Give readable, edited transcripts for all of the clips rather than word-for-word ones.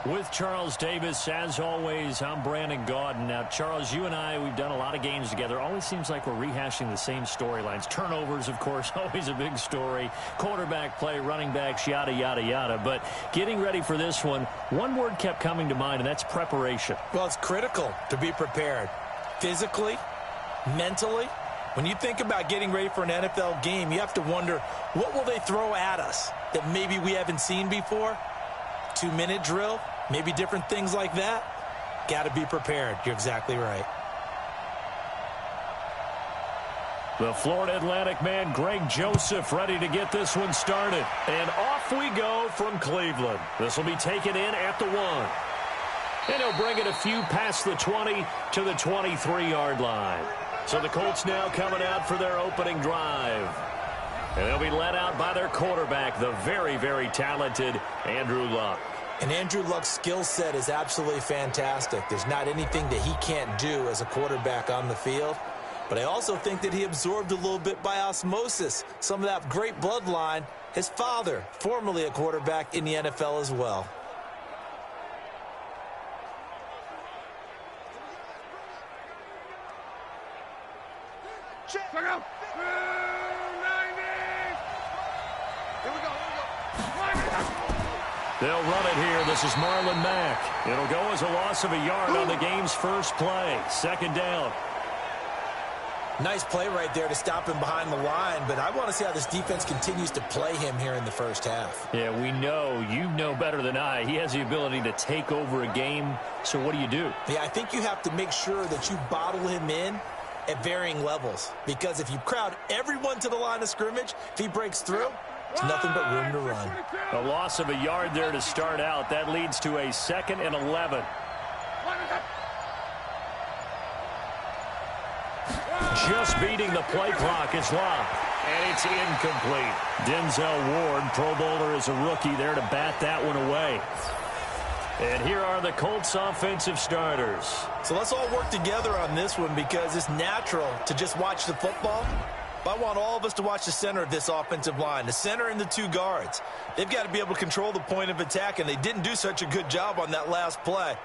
With Charles Davis, as always, I'm Brandon Gaudin. Now, Charles, you and I, we've done a lot of games together. Always seems like we're rehashing the same storylines. Turnovers, of course, always a big story. Quarterback play, running backs, yada, yada, yada. But getting ready for this one word kept coming to mind, and that's preparation. Well, it's critical to be prepared. Physically, mentally. When you think about getting ready for an NFL game, you have to wonder, what will they throw at us that maybe we haven't seen before? 2-minute drill, maybe different things like that. Got to be prepared. You're exactly right. The Florida Atlantic man, Greg Joseph, ready to get this one started. And off we go from Cleveland. This will be taken in at the 1. And he'll bring it a few past the 20 to the 23-yard line. So the Colts now coming out for their opening drive. And they'll be led out by their quarterback, the very, very talented Andrew Luck. And Andrew Luck's skill set is absolutely fantastic. There's not anything that he can't do as a quarterback on the field. But I also think that he absorbed a little bit by osmosis some of that great bloodline. His father, formerly a quarterback in the NFL as well. Check. Go. 290. Here we go. They'll run it here. This is Marlon Mack. It'll go as a loss of a yard on the game's first play. Second down. Nice play right there to stop him behind the line, but I want to see how this defense continues to play him here in the first half. Yeah, we know. You know better than I. He has the ability to take over a game, so what do you do? Yeah, I think you have to make sure that you bottle him in at varying levels, because if you crowd everyone to the line of scrimmage, if he breaks through, it's nothing but room to run. A loss of a yard there to start out. That leads to a 2nd and 11. Just beating the play clock. It's locked. And it's incomplete. Denzel Ward, Pro Bowler as a rookie, there to bat that one away. And here are the Colts offensive starters. So let's all work together on this one, because it's natural to just watch the football. But I want all of us to watch the center of this offensive line, the center and the 2 guards. They've got to be able to control the point of attack, and they didn't do such a good job on that last play.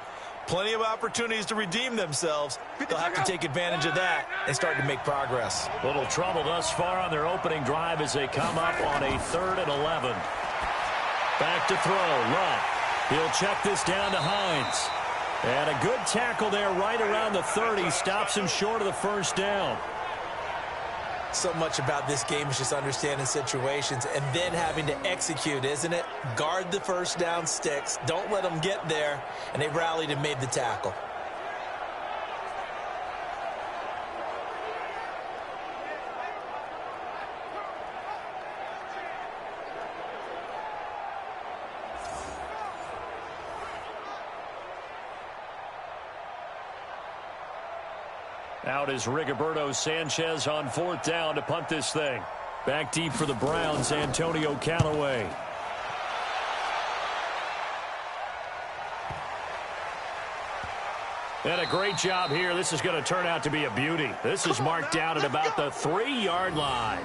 Plenty of opportunities to redeem themselves. They'll have to take advantage of that and start to make progress. Little trouble thus far on their opening drive as they come up on a 3rd and 11. Back to throw. Luck. He'll check this down to Hines. And a good tackle there right around the 30. Stops him short of the first down. So much about this game is just understanding situations and then having to execute, isn't it? Guard the first down sticks. Don't let them get there. And they rallied and made the tackle. Out is Rigoberto Sanchez on 4th down to punt this thing. Back deep for the Browns, Antonio Callaway. And a great job here. This is going to turn out to be a beauty. This is marked down at about the 3-yard line.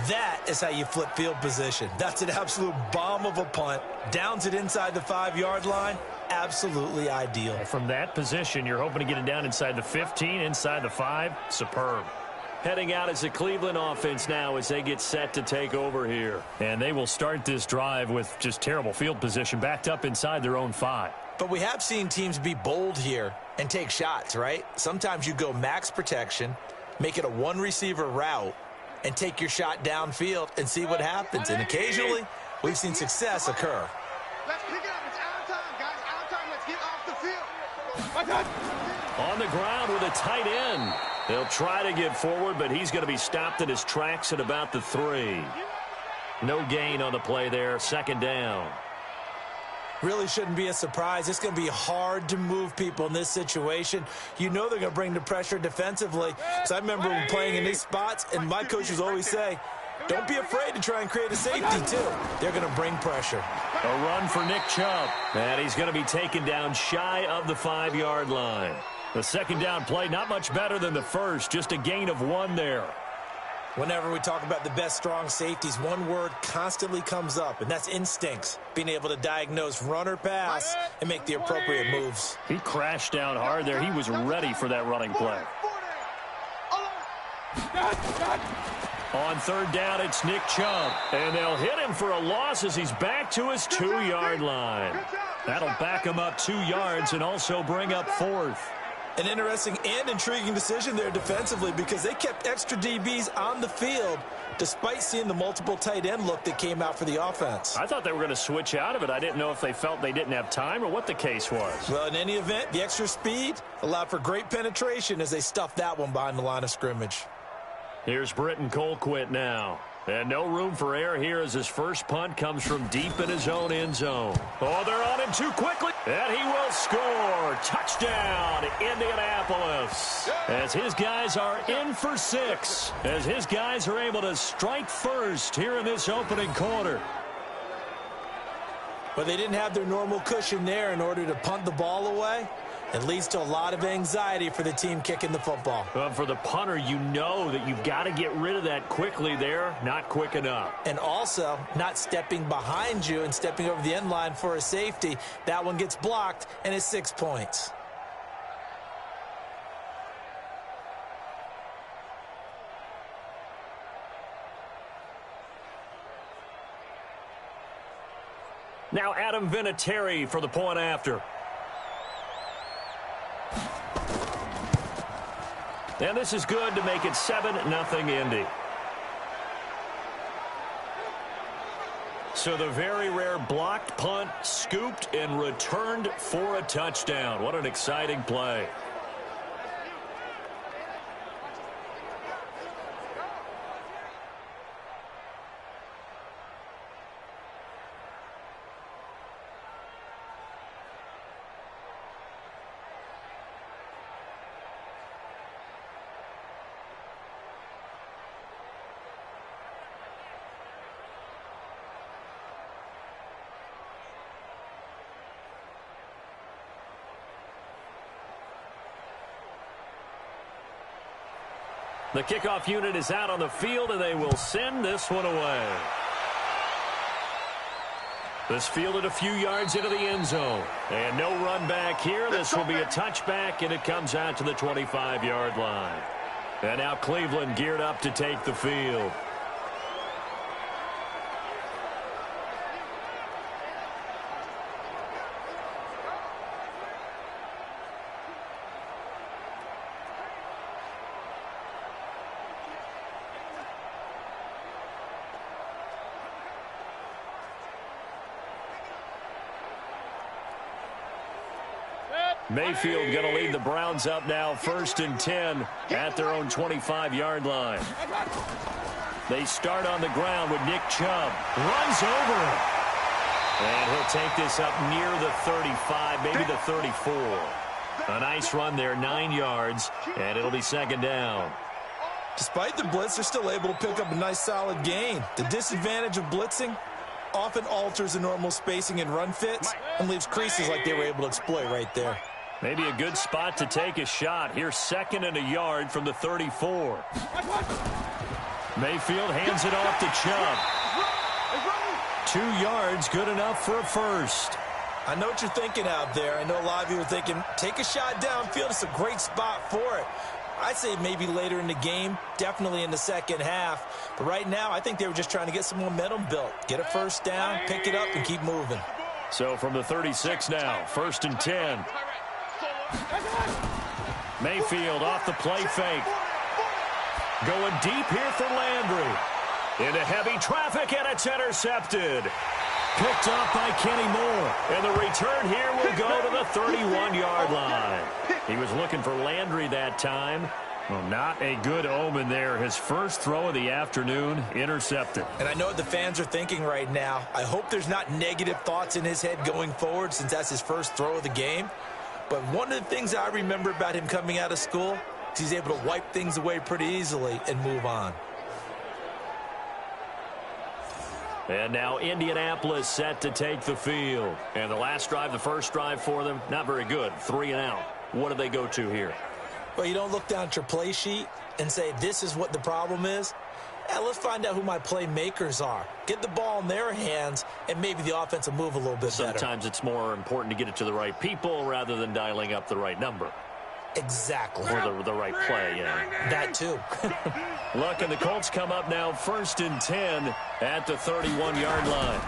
That is how you flip field position. That's an absolute bomb of a punt. Downs it inside the 5-yard line. Absolutely ideal. From that position, you're hoping to get it down inside the 15, inside the 5. Superb. Heading out is the Cleveland offense now as they get set to take over here. And they will start this drive with just terrible field position, backed up inside their own 5. But we have seen teams be bold here and take shots, right? Sometimes you go max protection, make it a 1-receiver route, and take your shot downfield and see what happens. And occasionally, we've seen success occur. Let's pick it up. It's our time, guys. Our time. Let's get off the field. My time. On the ground with a tight end. They'll try to get forward, but he's going to be stopped in his tracks at about the 3. No gain on the play there. 2nd down. Really shouldn't be a surprise. It's going to be hard to move people in this situation. You know they're going to bring the pressure defensively. So I remember playing in these spots, and my coaches always say, don't be afraid to try and create a safety, too. They're going to bring pressure. A run for Nick Chubb. And he's going to be taken down shy of the 5-yard line. The 2nd down play, not much better than the first. Just a gain of 1 there. Whenever we talk about the best strong safeties, one word constantly comes up, and that's instincts. Being able to diagnose run or pass and make the appropriate moves. He crashed down hard there. He was ready for that running play. On third down, it's Nick Chubb. And they'll hit him for a loss as he's back to his 2-yard line. That'll back him up 2 yards and also bring up fourth. An interesting and intriguing decision there defensively because they kept extra DBs on the field despite seeing the multiple tight end look that came out for the offense. I thought they were going to switch out of it. I didn't know if they felt they didn't have time or what the case was. Well, in any event, the extra speed allowed for great penetration as they stuffed that one behind the line of scrimmage. Here's Britton Colquitt now. And no room for error here as his first punt comes from deep in his own end zone. Oh, they're on him too quickly. And he will score. Touchdown, Indianapolis. As his guys are in for 6. As his guys are able to strike first here in this opening quarter. But they didn't have their normal cushion there in order to punt the ball away. It leads to a lot of anxiety for the team kicking the football. Well, for the punter, you know that you've got to get rid of that quickly there. Not quick enough. And also, not stepping behind you and stepping over the end line for a safety. That one gets blocked, and it's 6 points. Now Adam Vinatieri for the point after. And this is good to make it 7-0 Indy. So the very rare blocked punt, scooped and returned for a touchdown. What an exciting play. The kickoff unit is out on the field, and they will send this one away. This fielded a few yards into the end zone. And no run back here. This will be a touchback, and it comes out to the 25-yard line. And now Cleveland geared up to take the field. Mayfield going to lead the Browns up now 1st and 10 at their own 25-yard line. They start on the ground with Nick Chubb. Runs over him. And he'll take this up near the 35, maybe the 34. A nice run there, 9 yards, and it'll be 2nd down. Despite the blitz, they're still able to pick up a nice solid gain. The disadvantage of blitzing often alters the normal spacing and run fits and leaves creases like they were able to exploit right there. Maybe a good spot to take a shot. Here's 2nd and a yard from the 34. Mayfield hands it off to Chubb. 2 yards, good enough for a first. I know what you're thinking out there. I know a lot of you are thinking, take a shot downfield. It's a great spot for it. I'd say maybe later in the game, definitely in the second half. But right now, I think they were just trying to get some momentum built. Get a first down, pick it up, and keep moving. So from the 36 now, 1st and 10. Mayfield off the play fake. Going deep here for Landry. Into heavy traffic, and it's intercepted. Picked up by Kenny Moore. And the return here will go to the 31-yard line. He was looking for Landry that time. Well, not a good omen there. His first throw of the afternoon, intercepted. And I know what the fans are thinking right now. I hope there's not negative thoughts in his head going forward since that's his first throw of the game. But one of the things I remember about him coming out of school is he's able to wipe things away pretty easily and move on. And now Indianapolis set to take the field. And the last drive, the first drive for them, not very good. 3 and out. What do they go to here? Well, you don't look down at your play sheet and say this is what the problem is. let's find out who my playmakers are. Get the ball in their hands, and maybe the offense will move a little bit better. Sometimes it's more important to get it to the right people rather than dialing up the right number. Exactly. Or the right play, yeah. That too. Look, and the Colts come up now 1st and 10 at the 31-yard line.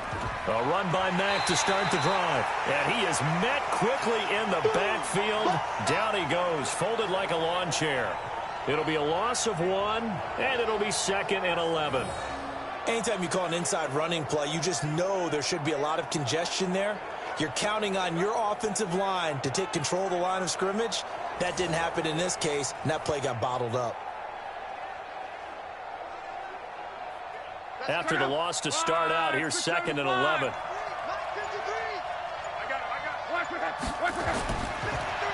A run by Mack to start the drive. And he is met quickly in the backfield. Down he goes, folded like a lawn chair. It'll be a loss of 1, and it'll be 2nd and 11. Anytime you call an inside running play, you just know there should be a lot of congestion there. You're counting on your offensive line to take control of the line of scrimmage. That didn't happen in this case, and that play got bottled up. After the loss to start out, here's 2nd and 11.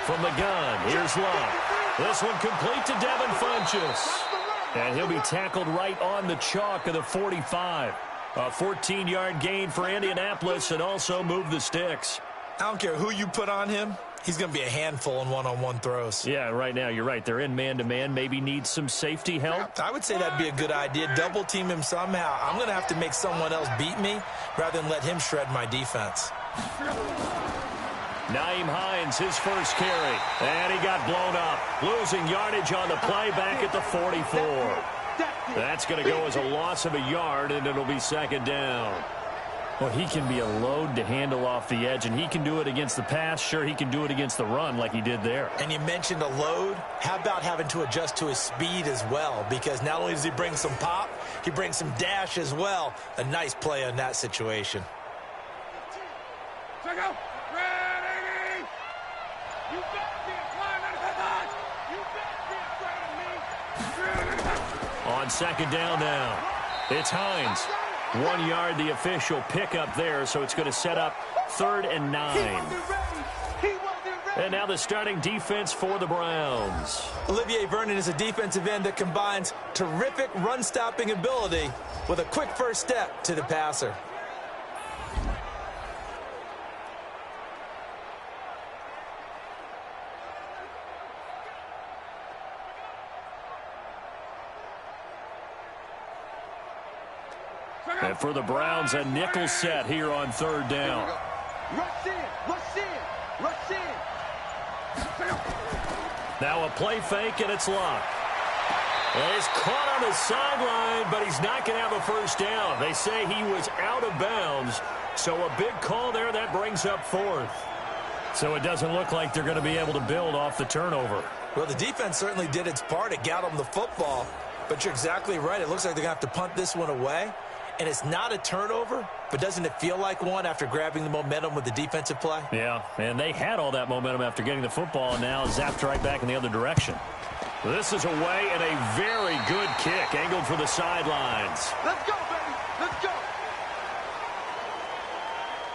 From the gun, here's Love. This one complete to Devin Funchess. And he'll be tackled right on the chalk of the 45. A 14-yard gain for Indianapolis and also move the sticks. I don't care who you put on him. He's going to be a handful in one-on-one throws. Yeah, right now you're right. They're in man-to-man. Maybe needs some safety help. I would say that'd be a good idea. Double team him somehow. I'm going to have to make someone else beat me rather than let him shred my defense. Nyheim Hines, his first carry. And he got blown up. Losing yardage on the play back at the 44. That's going to go as a loss of a yard, and it'll be 2nd down. Well, he can be a load to handle off the edge, and he can do it against the pass. Sure, he can do it against the run like he did there. And you mentioned a load. How about having to adjust to his speed as well? Because not only does he bring some pop, he brings some dash as well. A nice play in that situation. Check out. Ready. You better be flying out of the box. You better be afraid of me. On 2nd down now, it's Hines. 1 yard, the official pickup there, so it's going to set up 3rd and 9. And now the starting defense for the Browns. Olivier Vernon is a defensive end that combines terrific run-stopping ability with a quick first step to the passer. And for the Browns, a nickel set here on 3rd down. Rush in, rush in, rush in. Now a play fake, and it's Luck. And he's caught on the sideline, but he's not going to have a first down. They say he was out of bounds, so a big call there that brings up 4th. So it doesn't look like they're going to be able to build off the turnover. Well, the defense certainly did its part to get them the football, but you're exactly right. It looks like they're going to have to punt this one away. And it's not a turnover, but doesn't it feel like one after grabbing the momentum with the defensive play? Yeah, and they had all that momentum after getting the football, and now zapped right back in the other direction. This is away, and a very good kick, angled for the sidelines. Let's go, baby. Let's go.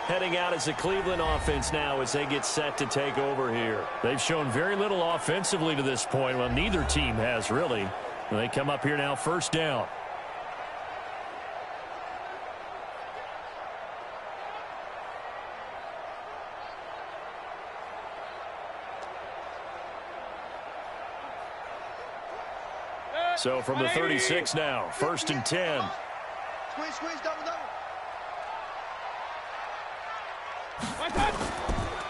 Heading out as the Cleveland offense now as they get set to take over here. They've shown very little offensively to this point. Well, neither team has, really. They come up here now 1st down. So from the 36 now, 1st and 10. Squeeze, squeeze, double, double.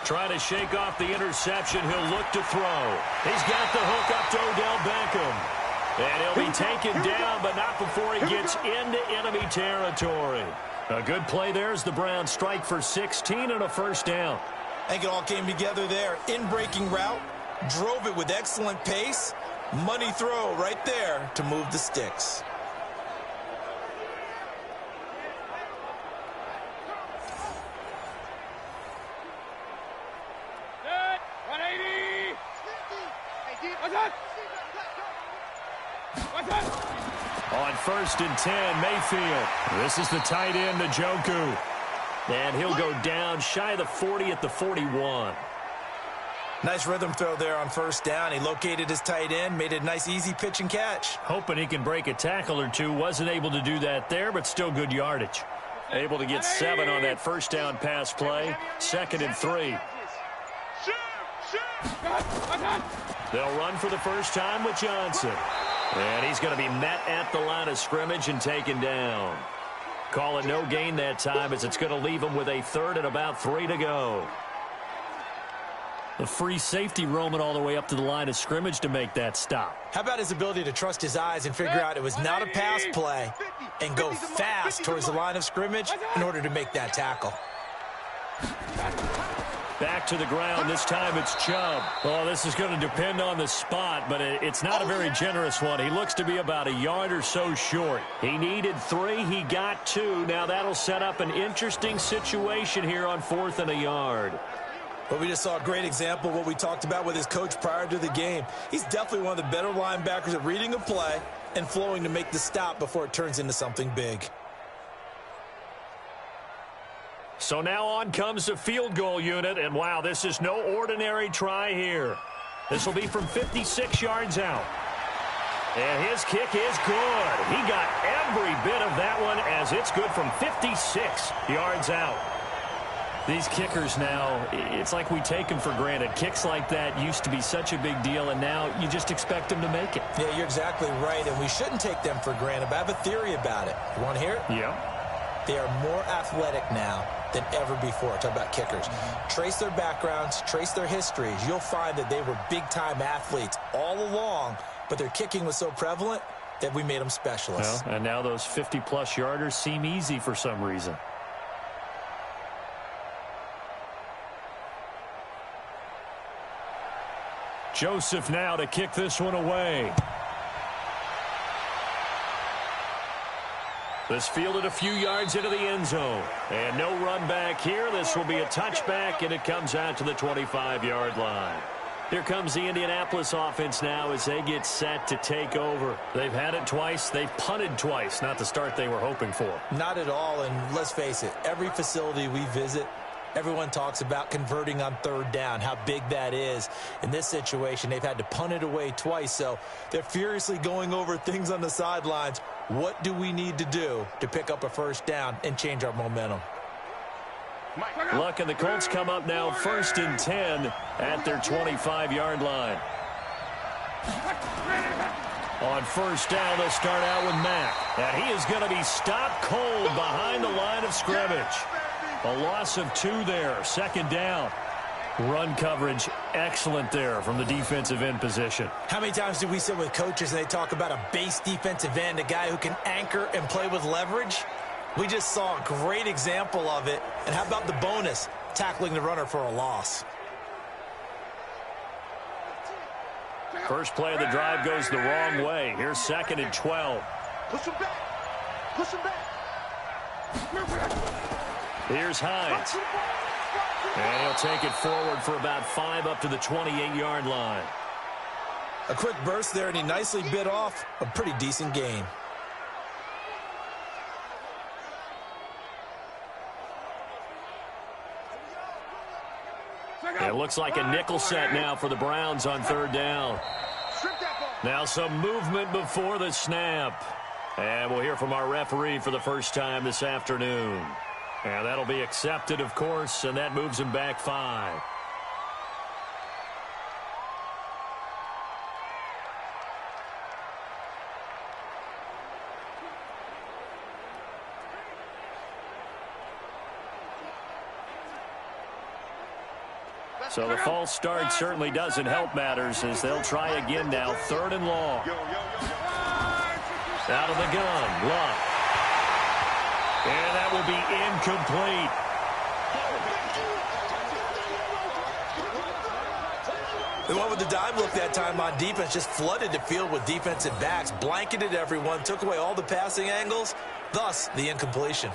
Trying to shake off the interception. He'll look to throw. He's got the hook up to Odell Beckham. And he'll be taken down, but not before he gets into enemy territory. A good play there as the Browns strike for 16 and a 1st down. I think it all came together there. In-breaking route, drove it with excellent pace. Money throw right there to move the sticks. Set. 180. On 1st and 10, Mayfield. This is the tight end, Njoku. And he'll go down shy of the 40 at the 41. Nice rhythm throw there on 1st down. He located his tight end, made it a nice, easy pitch and catch. Hoping he can break a tackle or two. Wasn't able to do that there, but still good yardage. Able to get 7 on that 1st down pass play. 2nd and 3. They'll run for the first time with Johnson. And he's going to be met at the line of scrimmage and taken down. Call it no gain that time, as it's going to leave him with a third and about 3 to go. The free safety roaming all the way up to the line of scrimmage to make that stop. How about his ability to trust his eyes and figure out it was not a pass play and go fast towards the line of scrimmage in order to make that tackle. Back to the ground. This time it's Chubb. Oh, this is going to depend on the spot, but it's not a very generous one. He looks to be about a yard or so short. He needed 3. He got 2. Now that'll set up an interesting situation here on 4th and a yard. But we just saw a great example of what we talked about with his coach prior to the game. He's definitely one of the better linebackers at reading a play and flowing to make the stop before it turns into something big. So now on comes the field goal unit, and wow, this is no ordinary try here. This will be from 56 yards out. And his kick is good. He got every bit of that one, as it's good from 56 yards out. These kickers now, it's like we take them for granted. Kicks like that used to be such a big deal, and now you just expect them to make it. Yeah, you're exactly right, and we shouldn't take them for granted, but I have a theory about it. You want to hear it? Yeah. They are more athletic now than ever before. Talk about kickers. Trace their backgrounds, trace their histories. You'll find that they were big-time athletes all along, but their kicking was so prevalent that we made them specialists. Well, and now those 50-plus yarders seem easy for some reason. Joseph now to kick this one away. This fielded a few yards into the end zone. And no run back here. This will be a touchback, and it comes out to the 25-yard line. Here comes the Indianapolis offense now as they get set to take over. They've had it twice. They've punted twice. Not the start they were hoping for. Not at all, and let's face it, every facility we visit, everyone talks about converting on 3rd down, how big that is. In this situation, they've had to punt it away twice, so they're furiously going over things on the sidelines. What do we need to do to pick up a 1st down and change our momentum? Luck, and the Colts come up now 1st and 10 at their 25-yard line. On 1st down, they'll start out with Mack. And he is going to be stopped cold behind the line of scrimmage. A loss of 2 there, 2nd down. Run coverage excellent there from the defensive end position. How many times do we sit with coaches and they talk about a base defensive end, a guy who can anchor and play with leverage? We just saw a great example of it. And how about the bonus, tackling the runner for a loss? First play of the drive goes the wrong way. Here's 2nd and 12. Push him back. Push him back. Here's Hines. And he'll take it forward for about 5 up to the 28-yard line. A quick burst there, and he nicely bit off a pretty decent gain. It looks like a nickel set now for the Browns on 3rd down. Now some movement before the snap. And we'll hear from our referee for the first time this afternoon. And that'll be accepted, of course, and that moves him back 5. So the false start certainly doesn't help matters, as they'll try again now, 3rd and long. Out of the gun, Luck. And that will be incomplete. The one with the dive look that time on defense just flooded the field with defensive backs, blanketed everyone, took away all the passing angles, thus the incompletion.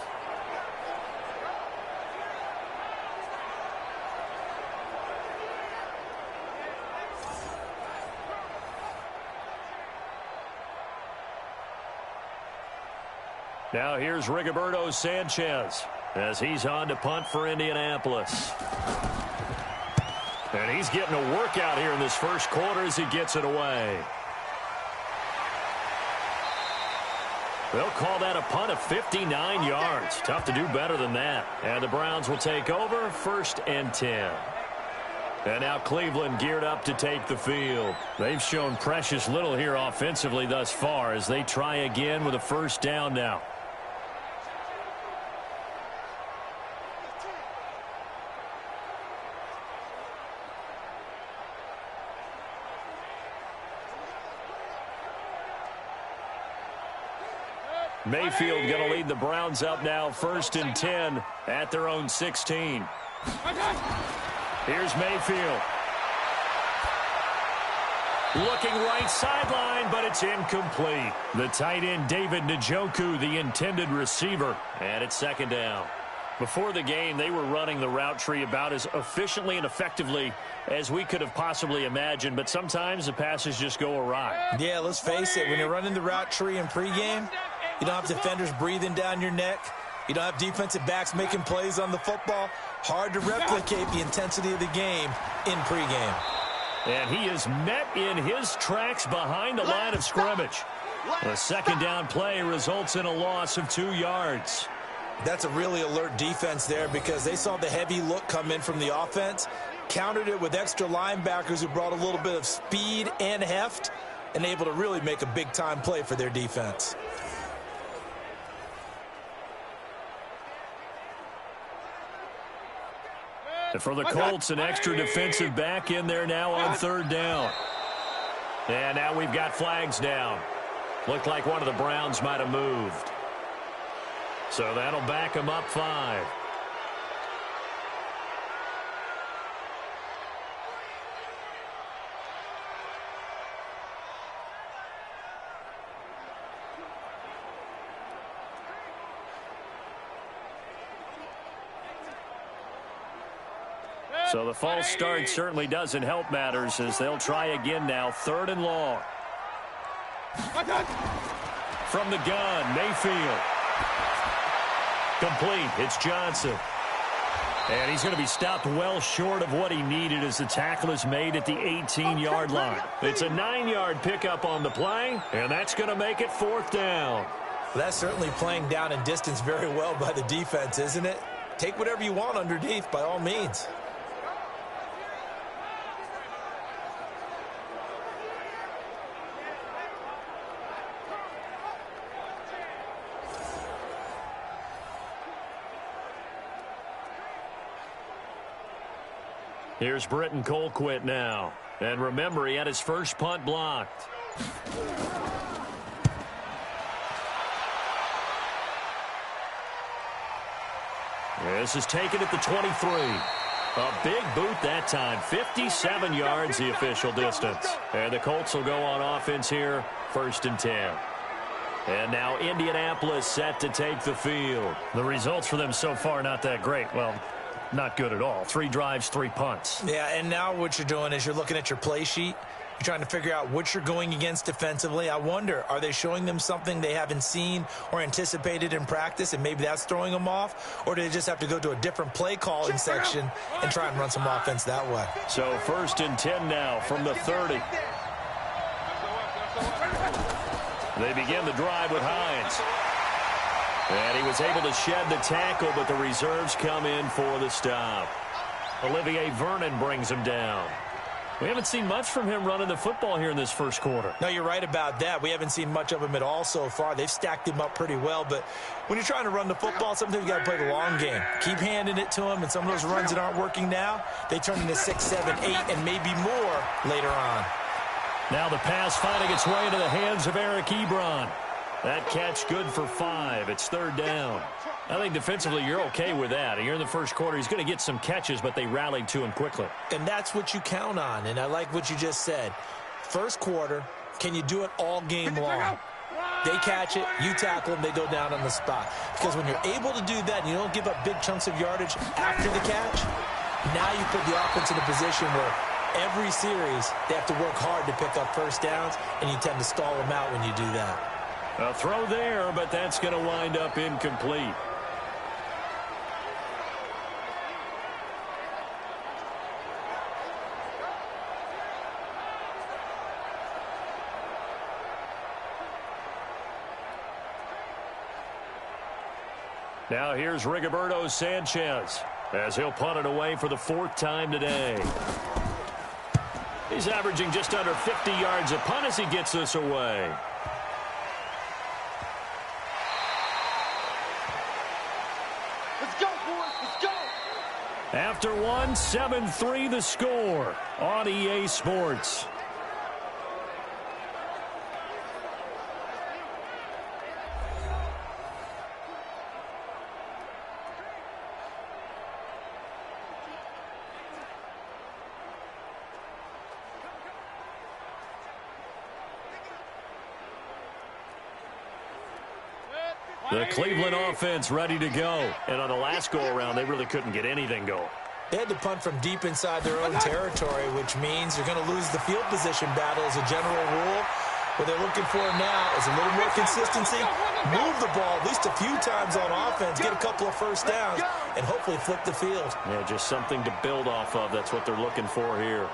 Now here's Rigoberto Sanchez as he's on to punt for Indianapolis. And he's getting a workout here in this first quarter as he gets it away. They'll call that a punt of 59 yards. Tough to do better than that. And the Browns will take over, 1st and 10. And now Cleveland geared up to take the field. They've shown precious little here offensively thus far as they try again with a first down now. Mayfield going to lead the Browns up now, 1st and 10 at their own 16. Here's Mayfield. Looking right sideline, but it's incomplete. The tight end, David Njoku, the intended receiver, and it's 2nd down. Before the game, they were running the route tree about as efficiently and effectively as we could have possibly imagined, but sometimes the passes just go awry. Yeah, let's face it, when you're running the route tree in pregame, you don't have defenders breathing down your neck. You don't have defensive backs making plays on the football. Hard to replicate the intensity of the game in pregame. And he is met in his tracks behind the line of scrimmage. The 2nd down play results in a loss of 2 yards. That's a really alert defense there because they saw the heavy look come in from the offense, countered it with extra linebackers who brought a little bit of speed and heft, and able to really make a big-time play for their defense. And for the Colts, an extra defensive back in there now on 3rd down. And now we've got flags down. Looked like one of the Browns might have moved. So that'll back them up 5. So the false start certainly doesn't help matters as they'll try again now, 3rd and long. From the gun, Mayfield. Complete. It's Johnson. And he's going to be stopped well short of what he needed as the tackle is made at the 18-yard line. It's a 9-yard pickup on the play, and that's going to make it 4th down. Well, that's certainly playing down and distance very well by the defense, isn't it? Take whatever you want underneath by all means. Here's Britton Colquitt now. And remember, he had his first punt blocked. This is taken at the 23. A big boot that time. 57 yards the official distance. And the Colts will go on offense here, 1st and 10. And now Indianapolis set to take the field. The results for them so far not that great. Well, not good at all. 3 drives, 3 punts. Yeah, and now what you're doing is you're looking at your play sheet. You're trying to figure out what you're going against defensively. I wonder, are they showing them something they haven't seen or anticipated in practice, and maybe that's throwing them off? Or do they just have to go to a different play calling section and try and run some offense that way? So 1st and 10 now from the 30. They begin the drive with Hines. And he was able to shed the tackle, but the reserves come in for the stop. Olivier Vernon brings him down. We haven't seen much from him running the football here in this first quarter. No, you're right about that. We haven't seen much of him at all so far. They've stacked him up pretty well, but when you're trying to run the football, sometimes you got to play the long game. Keep handing it to him, and some of those runs that aren't working now, they turn into 6, 7, 8, and maybe more later on. Now the pass finding its way into the hands of Eric Ebron. That catch good for 5. It's 3rd down. I think defensively you're okay with that. Here in the first quarter, he's going to get some catches, but they rallied to him quickly. And that's what you count on, and I like what you just said. First quarter, can you do it all game long? They catch it, you tackle them, they go down on the spot. Because when you're able to do that and you don't give up big chunks of yardage after the catch, now you put the offense in a position where every series they have to work hard to pick up first downs, and you tend to stall them out when you do that. A throw there, but that's going to wind up incomplete. Now here's Rigoberto Sanchez. as he'll punt it away for the 4th time today. He's averaging just under 50 yards a punt as he gets this away. Let's go, boys. Let's go. After one, 7-3 the score on EA Sports. The Cleveland offense ready to go. And on the last go-around, they really couldn't get anything going. They had to punt from deep inside their own territory, which means you're going to lose the field position battle as a general rule. What they're looking for now is a little more consistency, move the ball at least a few times on offense, get a couple of first downs, and hopefully flip the field. Yeah, just something to build off of. That's what they're looking for here.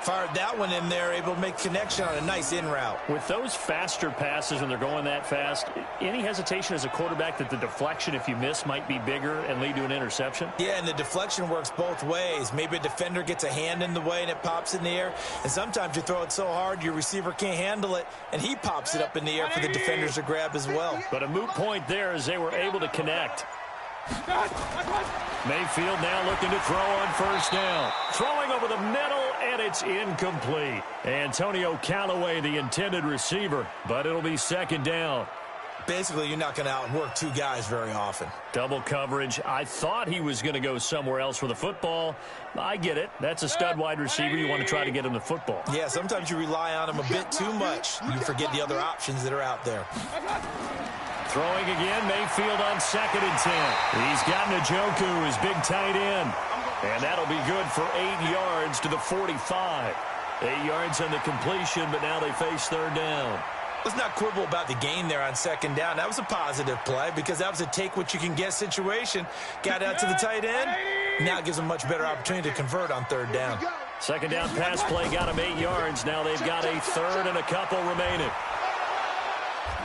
Fired that one in there, able to make connection on a nice in route. With those faster passes when they're going that fast, any hesitation as a quarterback that the deflection, if you miss, might be bigger and lead to an interception? Yeah, and the deflection works both ways. Maybe a defender gets a hand in the way and it pops in the air. And sometimes you throw it so hard your receiver can't handle it, and he pops it up in the air for the defenders to grab as well. But a moot point there as they were able to connect. Mayfield now looking to throw on first down. Throwing over the middle, and it's incomplete. Antonio Callaway, the intended receiver, but it'll be 2nd down. Basically, you're not going to outwork two guys very often. Double coverage. I thought he was going to go somewhere else for the football. I get it. That's a stud wide receiver. You want to try to get him the football. Yeah, sometimes you rely on him a bit too much. You forget the other options that are out there. Throwing again, Mayfield on 2nd and 10. He's got Njoku, his big tight end. And that'll be good for 8 yards to the 45. 8 yards on the completion, but now they face 3rd down. Let's not quibble about the gain there on 2nd down. That was a positive play because that was a take-what-you-can-get situation. Got out to the tight end. Now it gives them a much better opportunity to convert on 3rd down. 2nd down pass play got him 8 yards. Now they've got a 3rd and a couple remaining.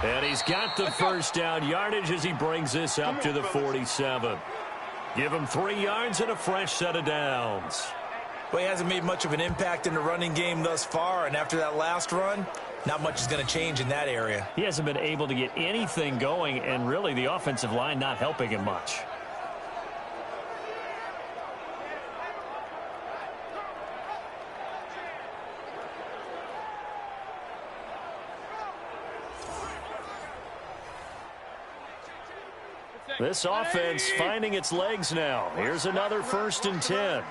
And he's got the first down yardage as he brings this up to the 47. Give him 3 yards and a fresh set of downs. Well, he hasn't made much of an impact in the running game thus far, and after that last run, not much is going to change in that area. He hasn't been able to get anything going, and really the offensive line not helping him much. This offense finding its legs now. Here's another 1st and 10.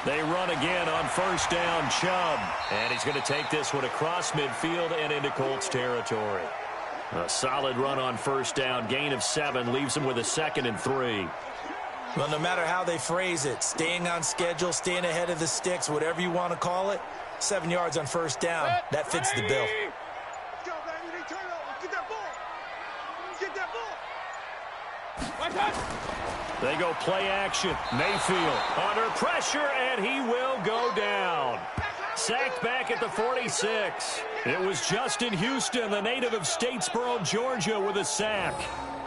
They run again on first down, Chubb. And he's going to take this one across midfield and into Colts territory. A solid run on first down. Gain of 7 leaves him with a 2nd and 3. Well, no matter how they phrase it, staying on schedule, staying ahead of the sticks, whatever you want to call it, 7 yards on first down, that fits the bill. They go play action. Mayfield under pressure, and he will go down. Sacked back at the 46. It was Justin Houston, the native of Statesboro, Georgia, with a sack.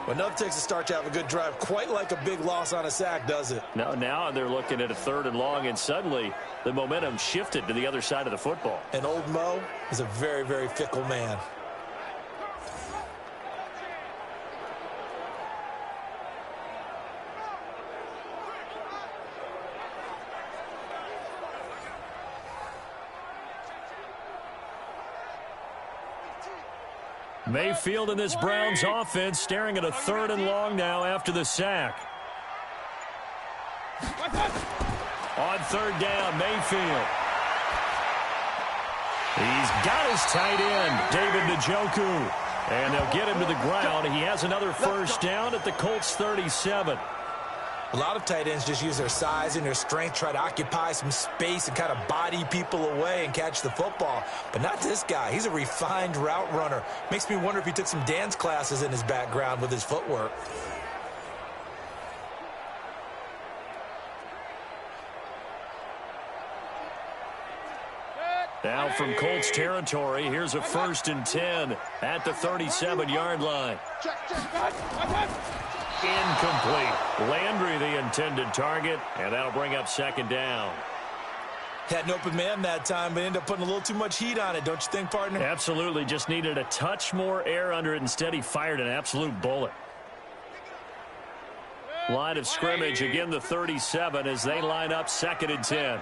Well, enough takes a start to have a good drive. Quite like a big loss on a sack, does it? Now they're looking at a 3rd and long, and suddenly the momentum shifted to the other side of the football. And old Mo is a very, very fickle man. Mayfield in this Browns offense staring at a 3rd and long now after the sack. On 3rd down, Mayfield. He's got his tight end, David Njoku. And they'll get him to the ground. He has another first down at the Colts 37. A lot of tight ends just use their size and their strength, try to occupy some space and kind of body people away and catch the football. But not this guy. He's a refined route runner. Makes me wonder if he took some dance classes in his background with his footwork. Now from Colts territory, here's a 1st and 10 at the 37-yard line. Incomplete. Landry the intended target, and that'll bring up 2nd down. Had an open man that time, but ended up putting a little too much heat on it, don't you think, partner? Absolutely. Just needed a touch more air under it. Instead, he fired an absolute bullet. Line of scrimmage, again the 37 as they line up 2nd and 10.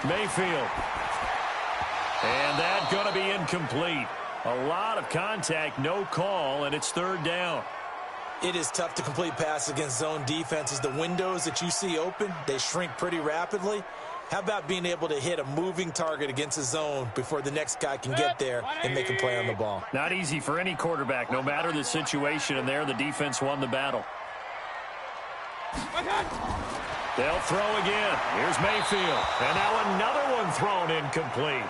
Mayfield. And that's going to be incomplete. A lot of contact, no call, and it's 3rd down. It is tough to complete passes against zone defenses. The windows that you see open, they shrink pretty rapidly. How about being able to hit a moving target against a zone before the next guy can get there and make a play on the ball? Not easy for any quarterback, no matter the situation, and there the defense won the battle. They'll throw again. Here's Mayfield. And now another one thrown incomplete.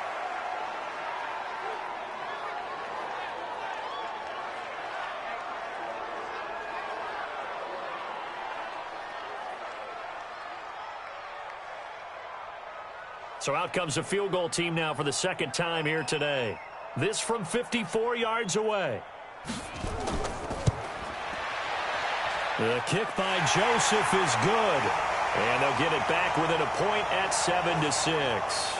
So out comes a field goal team now for the 2nd time here today. This from 54 yards away. The kick by Joseph is good. And they'll get it back within a point at 7-6.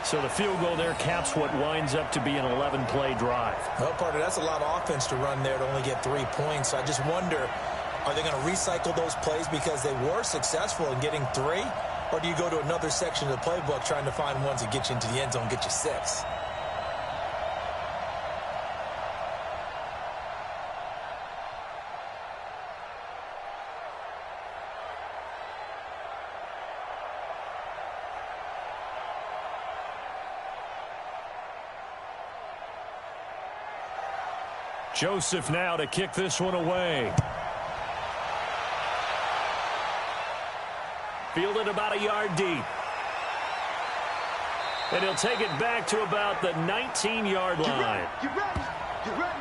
So the field goal there caps what winds up to be an 11-play drive. Well, partner, that's a lot of offense to run there to only get 3 points. I just wonder, are they going to recycle those plays because they were successful in getting 3? Or do you go to another section of the playbook trying to find ones that get you into the end zone, get you 6? Joseph now to kick this one away. Fielded about a yard deep. And he'll take it back to about the 19-yard line. Get ready. Get ready.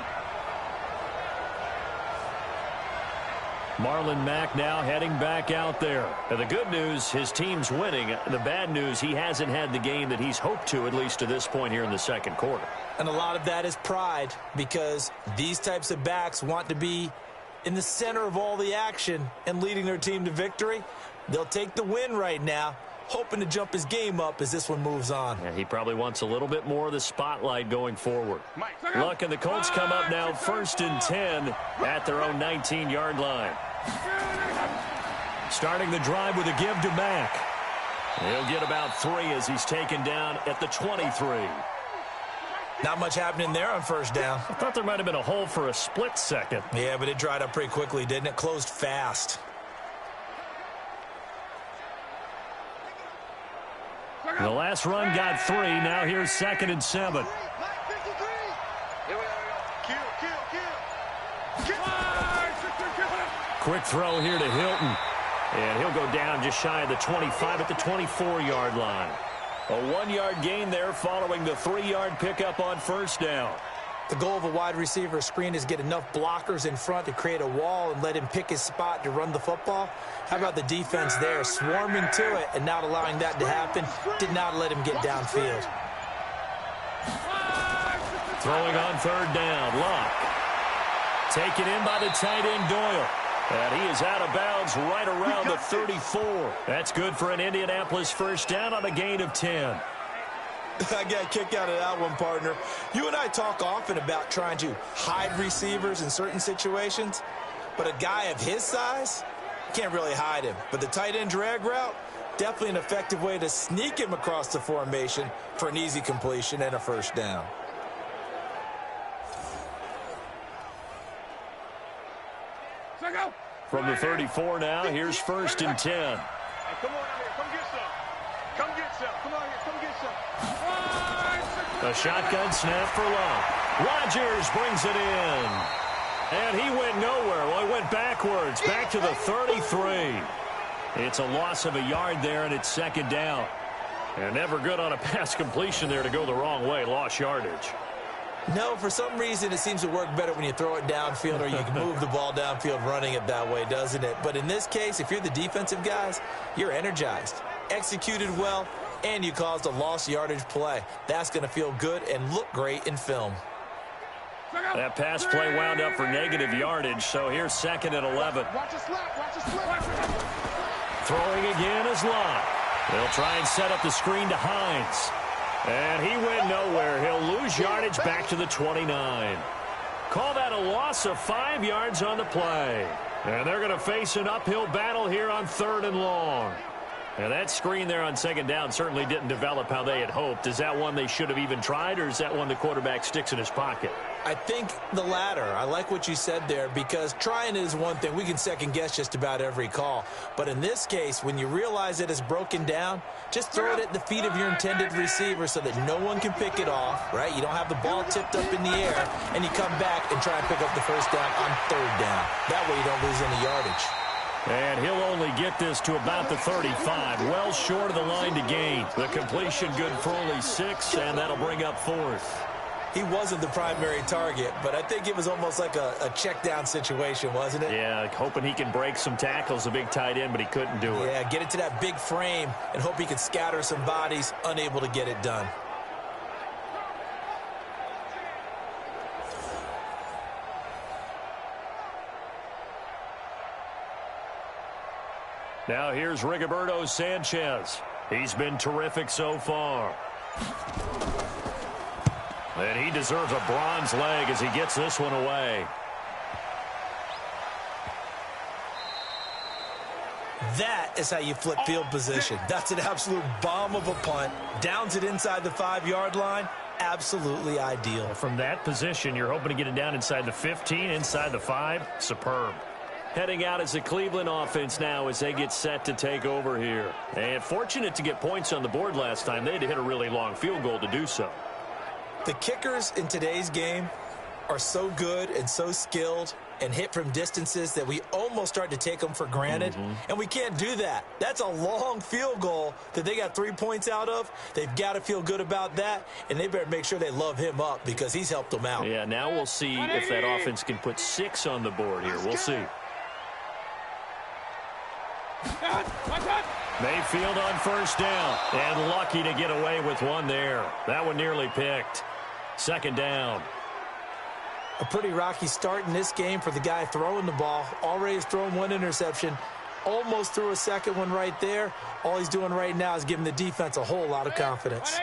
Marlon Mack now heading back out there. And the good news, his team's winning. The bad news, he hasn't had the game that he's hoped to, at least to this point here in the 2nd quarter. And a lot of that is pride, because these types of backs want to be in the center of all the action and leading their team to victory. They'll take the win right now, hoping to jump his game up as this one moves on. Yeah, he probably wants a little bit more of the spotlight going forward. Look, and the Colts come up now 1st and 10 at their own 19-yard line. Starting the drive with a give to Mack. He'll get about 3 as he's taken down at the 23. Not much happening there on 1st down. I thought there might have been a hole for a split second. Yeah, but it dried up pretty quickly, didn't it? Closed fast. The last run got 3. Now here's 2nd and 7. Quick throw here to Hilton. And he'll go down just shy of the 25 at the 24-yard line. A 1-yard gain there following the 3-yard pickup on 1st down. The goal of a wide receiver screen is get enough blockers in front to create a wall and let him pick his spot to run the football. How about the defense there, swarming to it and not allowing that to happen? Did not let him get downfield. Throwing on 3rd down, Locke. Taken in by the tight end, Doyle. And he is out of bounds right around the 34. That's good for an Indianapolis 1st down on a gain of 10. I got a kick out of that one, partner. You and I talk often about trying to hide receivers in certain situations, but a guy of his size can't really hide him. But the tight end drag route, definitely an effective way to sneak him across the formation for an easy completion and a 1st down. From the 34 now, here's 1st and 10. Hey, come on out here. Come get some. Come get some. Come on here. Come get some. A shotgun snap for Locke. Rodgers brings it in. And he went nowhere. Well, he went backwards, back to the 33. It's a loss of a yard there, and it's 2nd down. And never good on a pass completion there to go the wrong way. Lost yardage. No, for some reason it seems to work better when you throw it downfield or you can move the ball downfield running it that way, doesn't it? But in this case, if you're the defensive guys, you're energized. executed well, and you caused a lost yardage play. That's going to feel good and look great in film. That pass play wound up for negative yardage, so here's 2nd and 11. Watch it slap, watch it slap. Throwing again is Lott. They'll try and set up the screen to Hines. And he went nowhere. He'll lose yardage back to the 29. Call that a loss of 5 yards on the play. And they're going to face an uphill battle here on 3rd and long. And that screen there on 2nd down certainly didn't develop how they had hoped. Is that one they should have even tried, or is that one the quarterback sticks in his pocket? I think the latter. I like what you said there, because trying is one thing. We can second-guess just about every call. But in this case, when you realize it is broken down, just throw it at the feet of your intended receiver so that no one can pick it off, right? You don't have the ball tipped up in the air, and you come back and try and pick up the 1st down on 3rd down. That way you don't lose any yardage. And he'll only get this to about the 35, well short of the line to gain. The completion good for only 6, and that'll bring up 4th. He wasn't the primary target, but I think it was almost like a check down situation, wasn't it? Yeah, hoping he can break some tackles, a big tight end, but he couldn't do it. Yeah, get it to that big frame and hope he can scatter some bodies, unable to get it done. Now here's Rigoberto Sanchez. He's been terrific so far. And he deserves a bronze leg as he gets this one away. That is how you flip field position. That's an absolute bomb of a punt. Downs it inside the 5-yard line. Absolutely ideal. From that position, you're hoping to get it down inside the 15, inside the 5. Superb. Heading out as the Cleveland offense now as they get set to take over here. And fortunate to get points on the board last time. They had to hit a really long field goal to do so. The kickers in today's game are so good and so skilled and hit from distances that we almost start to take them for granted. And we can't do that. That's a long field goal that they got 3 points out of. They've got to feel good about that, and they better make sure they love him up because he's helped them out. Yeah, now we'll see if that offense can put 6 on the board here. We'll see. Mayfield on 1st down, and lucky to get away with one there. That one nearly picked. 2nd down. A pretty rocky start in this game for the guy throwing the ball. Already has thrown 1 interception. Almost threw a second one right there. All he's doing right now is giving the defense a whole lot of confidence.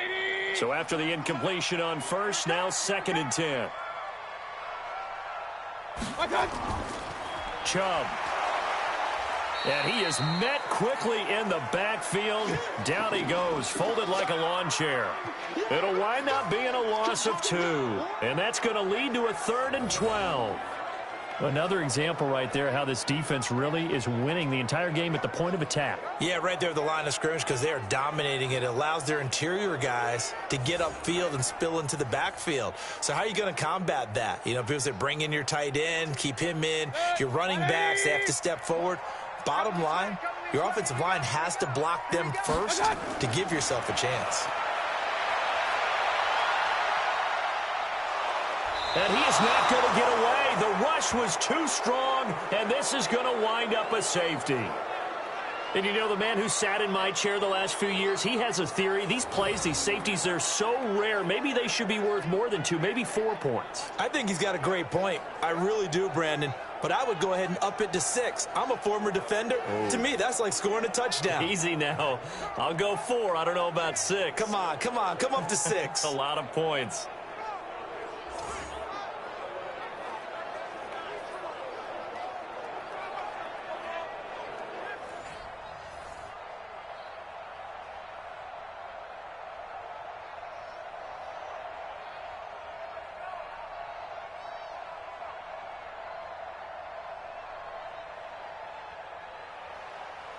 So after the incompletion on 1st, now 2nd and 10. Chubb. And he is met quickly in the backfield. Down he goes, folded like a lawn chair. It'll wind up being a loss of 2. And that's going to lead to a 3rd and 12. Another example right there how this defense really is winning the entire game at the point of attack. Yeah, right there at the line of scrimmage because they are dominating it. It allows their interior guys to get upfield and spill into the backfield. So how are you going to combat that? You know, people say bring in your tight end, keep him in. Your running backs, they have to step forward. Bottom line, your offensive line has to block them first to give yourself a chance. And he is not going to get away. The rush was too strong, and this is going to wind up a safety. And you know, the man who sat in my chair the last few years, he has a theory. These plays, these safeties, they're so rare. Maybe they should be worth more than 2, maybe 4 points. I think he's got a great point. I really do, Brandon. But I would go ahead and up it to 6. I'm a former defender. Oh. To me, that's like scoring a touchdown. Easy now. I'll go 4. I don't know about 6. Come on. Come up to 6. A lot of points.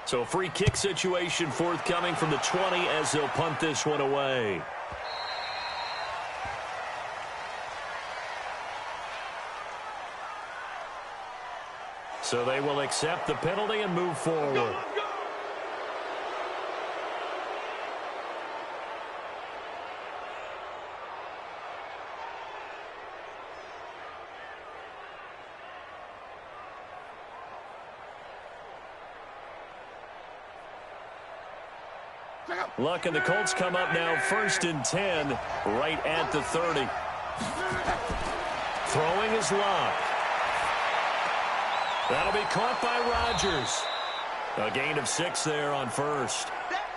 So a free kick situation forthcoming from the 20 as they'll punt this one away. So they will accept the penalty and move forward. Luck, and the Colts come up now 1st and 10 right at the 30. Throwing is Locke. That'll be caught by Rodgers. A gain of 6 there on first.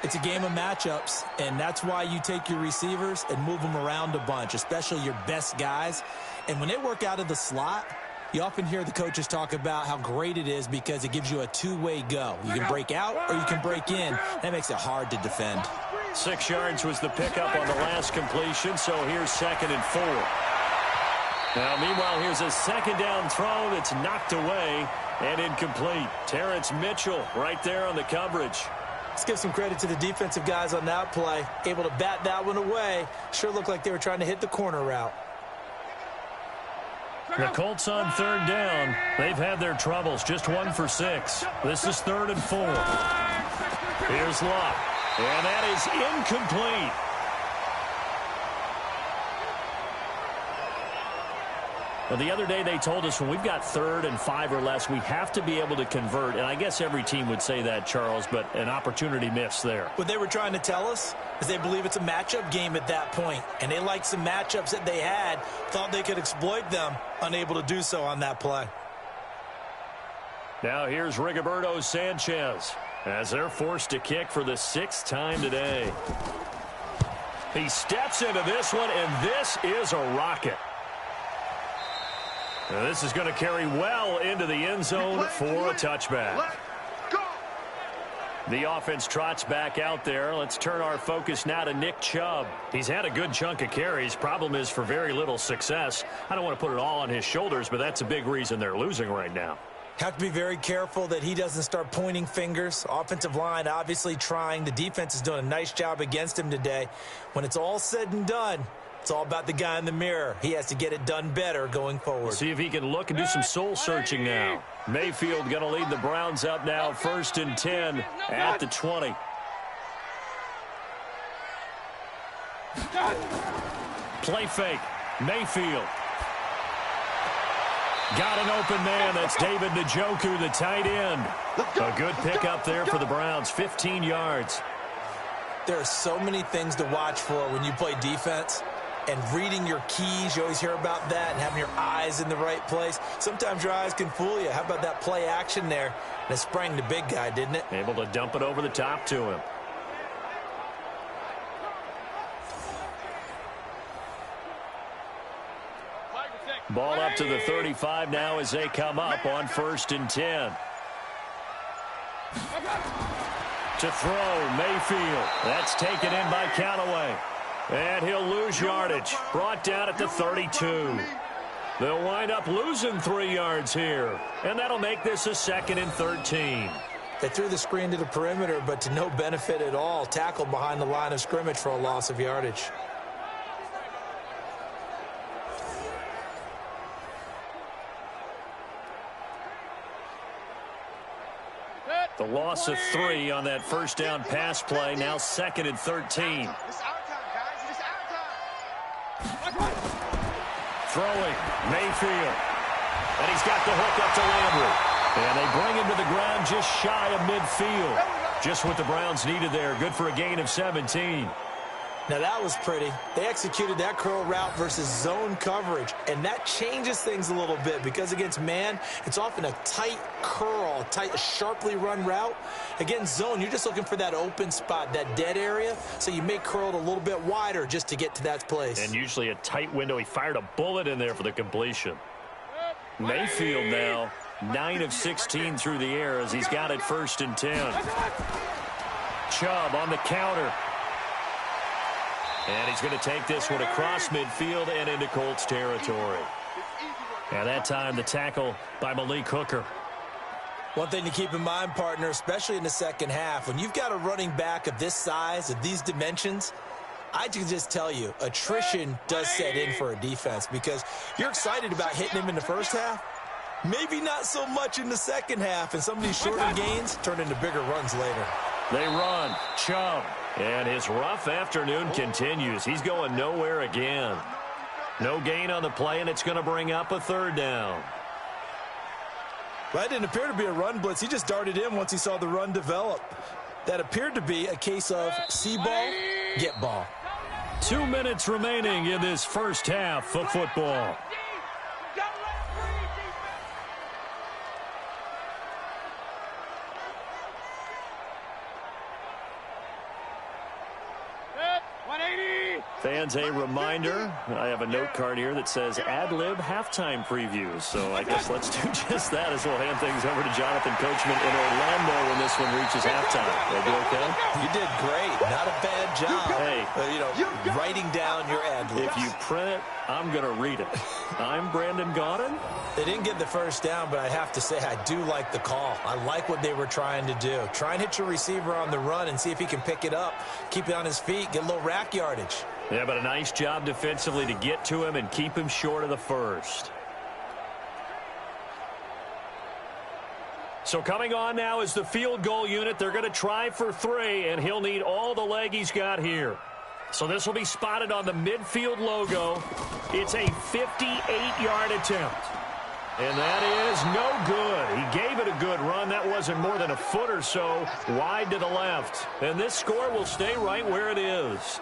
It's a game of matchups, and that's why you take your receivers and move them around a bunch, especially your best guys. And when they work out of the slot, you often hear the coaches talk about how great it is because it gives you a two-way go. You can break out or you can break in. That makes it hard to defend. 6 yards was the pickup on the last completion, so here's 2nd and 4. Now, meanwhile, here's a 2nd down throw that's knocked away and incomplete. Terrence Mitchell right there on the coverage. Let's give some credit to the defensive guys on that play. Able to bat that one away. Sure looked like they were trying to hit the corner route. The Colts on 3rd down. They've had their troubles. Just 1 for 6. This is 3rd and 4. Here's Locke. And that is incomplete. Well, the other day they told us when we've got 3rd and 5 or less, we have to be able to convert. And I guess every team would say that, Charles, but an opportunity missed there. What they were trying to tell us is they believe it's a matchup game at that point. And they liked some matchups that they had, thought they could exploit them, unable to do so on that play. Now here's Rigoberto Sanchez as they're forced to kick for the 6th time today. He steps into this one, and this is a rocket. Now this is going to carry well into the end zone for a touchback. The offense trots back out there. Let's turn our focus now to Nick Chubb. He's had a good chunk of carries. Problem is for very little success. I don't want to put it all on his shoulders, but that's a big reason they're losing right now. Have to be very careful that he doesn't start pointing fingers. Offensive line obviously trying. The defense is doing a nice job against him today. When it's all said and done, it's all about the guy in the mirror. He has to get it done better going forward. We'll see if he can look and do some soul searching now. Mayfield going to lead the Browns up now 1st and 10 at the 20. Play fake. Mayfield. Got an open man. That's David Njoku, the tight end. A good pickup there for the Browns. 15 yards. There are so many things to watch for when you play defense. And reading your keys, you always hear about that, and having your eyes in the right place. Sometimes your eyes can fool you. How about that play action there? And it sprang the big guy, didn't it? Able to dump it over the top to him. Ball up to the 35 now as they come up on 1st and 10. To throw, Mayfield. That's taken in by Callaway. And he'll lose yardage. Brought down at the 32. They'll wind up losing 3 yards here. And that'll make this a 2nd and 13. They threw the screen to the perimeter, but to no benefit at all. Tackled behind the line of scrimmage for a loss of yardage. The loss of 3 on that 1st down pass play. Now 2nd and 13. Throwing, Mayfield. And he's got the hook up to Landry. And they bring him to the ground just shy of midfield. Just what the Browns needed there. Good for a gain of 17. Now that was pretty. They executed that curl route versus zone coverage, and that changes things a little bit because against man, it's often a tight curl, a sharply run route. Against zone, you're just looking for that open spot, that dead area, so you may curl it a little bit wider just to get to that place. And usually a tight window. He fired a bullet in there for the completion. Mayfield now 9 of 16 through the air as he's got it 1st and 10. Chubb on the counter. And he's going to take this one across midfield and into Colts territory. And that time the tackle by Malik Hooker. One thing to keep in mind, partner, especially in the second half, when you've got a running back of this size, of these dimensions, I can just tell you, attrition does set in for a defense because you're excited about hitting him in the first half. Maybe not so much in the second half, and some of these shorter gains turn into bigger runs later. They run. Chubb. And his rough afternoon continues. He's going nowhere again. No gain on the play, and it's going to bring up a 3rd down. Well, that didn't appear to be a run blitz. He just darted in once he saw the run develop. That appeared to be a case of see ball, get ball. 2 minutes remaining in this first half of football. Fans, a reminder, I have a note card here that says ad-lib halftime previews. So I guess let's do just that as we'll hand things over to Jonathan Coachman in Orlando when this one reaches halftime. Will be okay? You did great. Not a bad job. Hey, writing down your ad-libs. If you print it, I'm going to read it. I'm Brandon Gaudin. They didn't get the first down, but I have to say I do like the call. I like what they were trying to do. Try and hit your receiver on the run and see if he can pick it up, keep it on his feet, get a little rack yardage. Yeah, but a nice job defensively to get to him and keep him short of the first. So coming on now is the field goal unit. They're going to try for 3, and he'll need all the leg he's got here. So this will be spotted on the midfield logo. It's a 58-yard attempt. And that is no good. He gave it a good run. That wasn't more than a foot or so wide to the left. And this score will stay right where it is.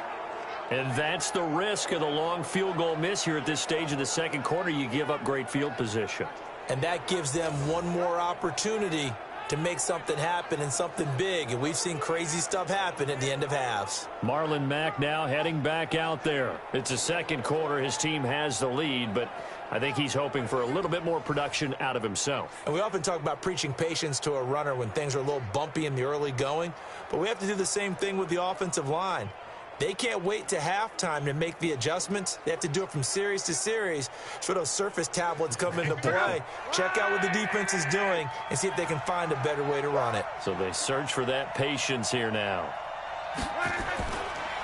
And that's the risk of the long field goal miss here at this stage of the second quarter. You give up great field position. And that gives them one more opportunity to make something happen and something big. And we've seen crazy stuff happen at the end of halves. Marlon Mack now heading back out there. It's a second quarter. His team has the lead, but I think he's hoping for a little bit more production out of himself. And we often talk about preaching patience to a runner when things are a little bumpy in the early going. But we have to do the same thing with the offensive line. They can't wait to halftime to make the adjustments. They have to do it from series to series. So those surface tablets come into play. Check out what the defense is doing and see if they can find a better way to run it. So they search for that patience here now.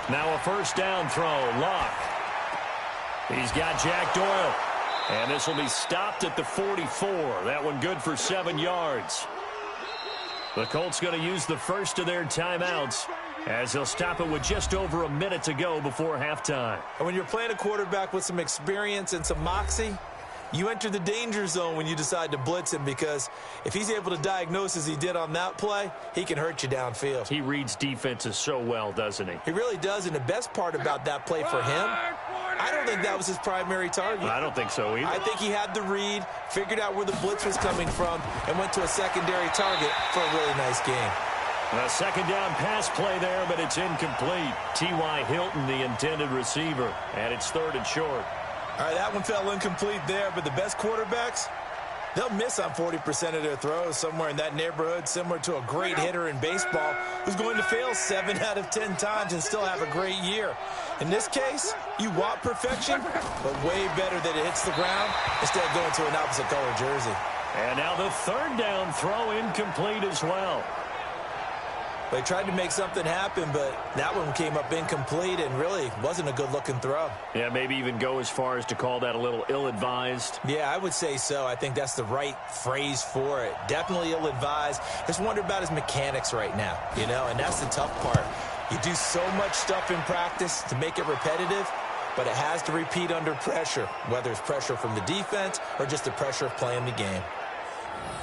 Now a first down throw. Luck. He's got Jack Doyle. And this will be stopped at the 44. That one good for 7 yards. The Colts going to use the first of their timeouts as they'll stop it with just over a minute to go before halftime. And when you're playing a quarterback with some experience and some moxie, you enter the danger zone when you decide to blitz him, because if he's able to diagnose as he did on that play, he can hurt you downfield. He reads defenses so well, doesn't he? He really does, and the best part about that play for him, I don't think that was his primary target. I don't think so either. I think he had the read, figured out where the blitz was coming from, and went to a secondary target for a really nice game. A second down pass play there, but it's incomplete. T.Y. Hilton, the intended receiver, and it's 3rd and short. All right, that one fell incomplete there, but the best quarterbacks, they'll miss on 40% of their throws, somewhere in that neighborhood, similar to a great hitter in baseball who's going to fail 7 out of 10 times and still have a great year. In this case, you want perfection, but way better that it hits the ground instead of going to an opposite color jersey. And now the 3rd down throw incomplete as well. They tried to make something happen, but that one came up incomplete and really wasn't a good-looking throw. Yeah, maybe even go as far as to call that a little ill-advised. Yeah, I would say so. I think that's the right phrase for it. Definitely ill-advised. Just wonder about his mechanics right now, and that's the tough part. You do so much stuff in practice to make it repetitive, but it has to repeat under pressure, whether it's pressure from the defense or just the pressure of playing the game.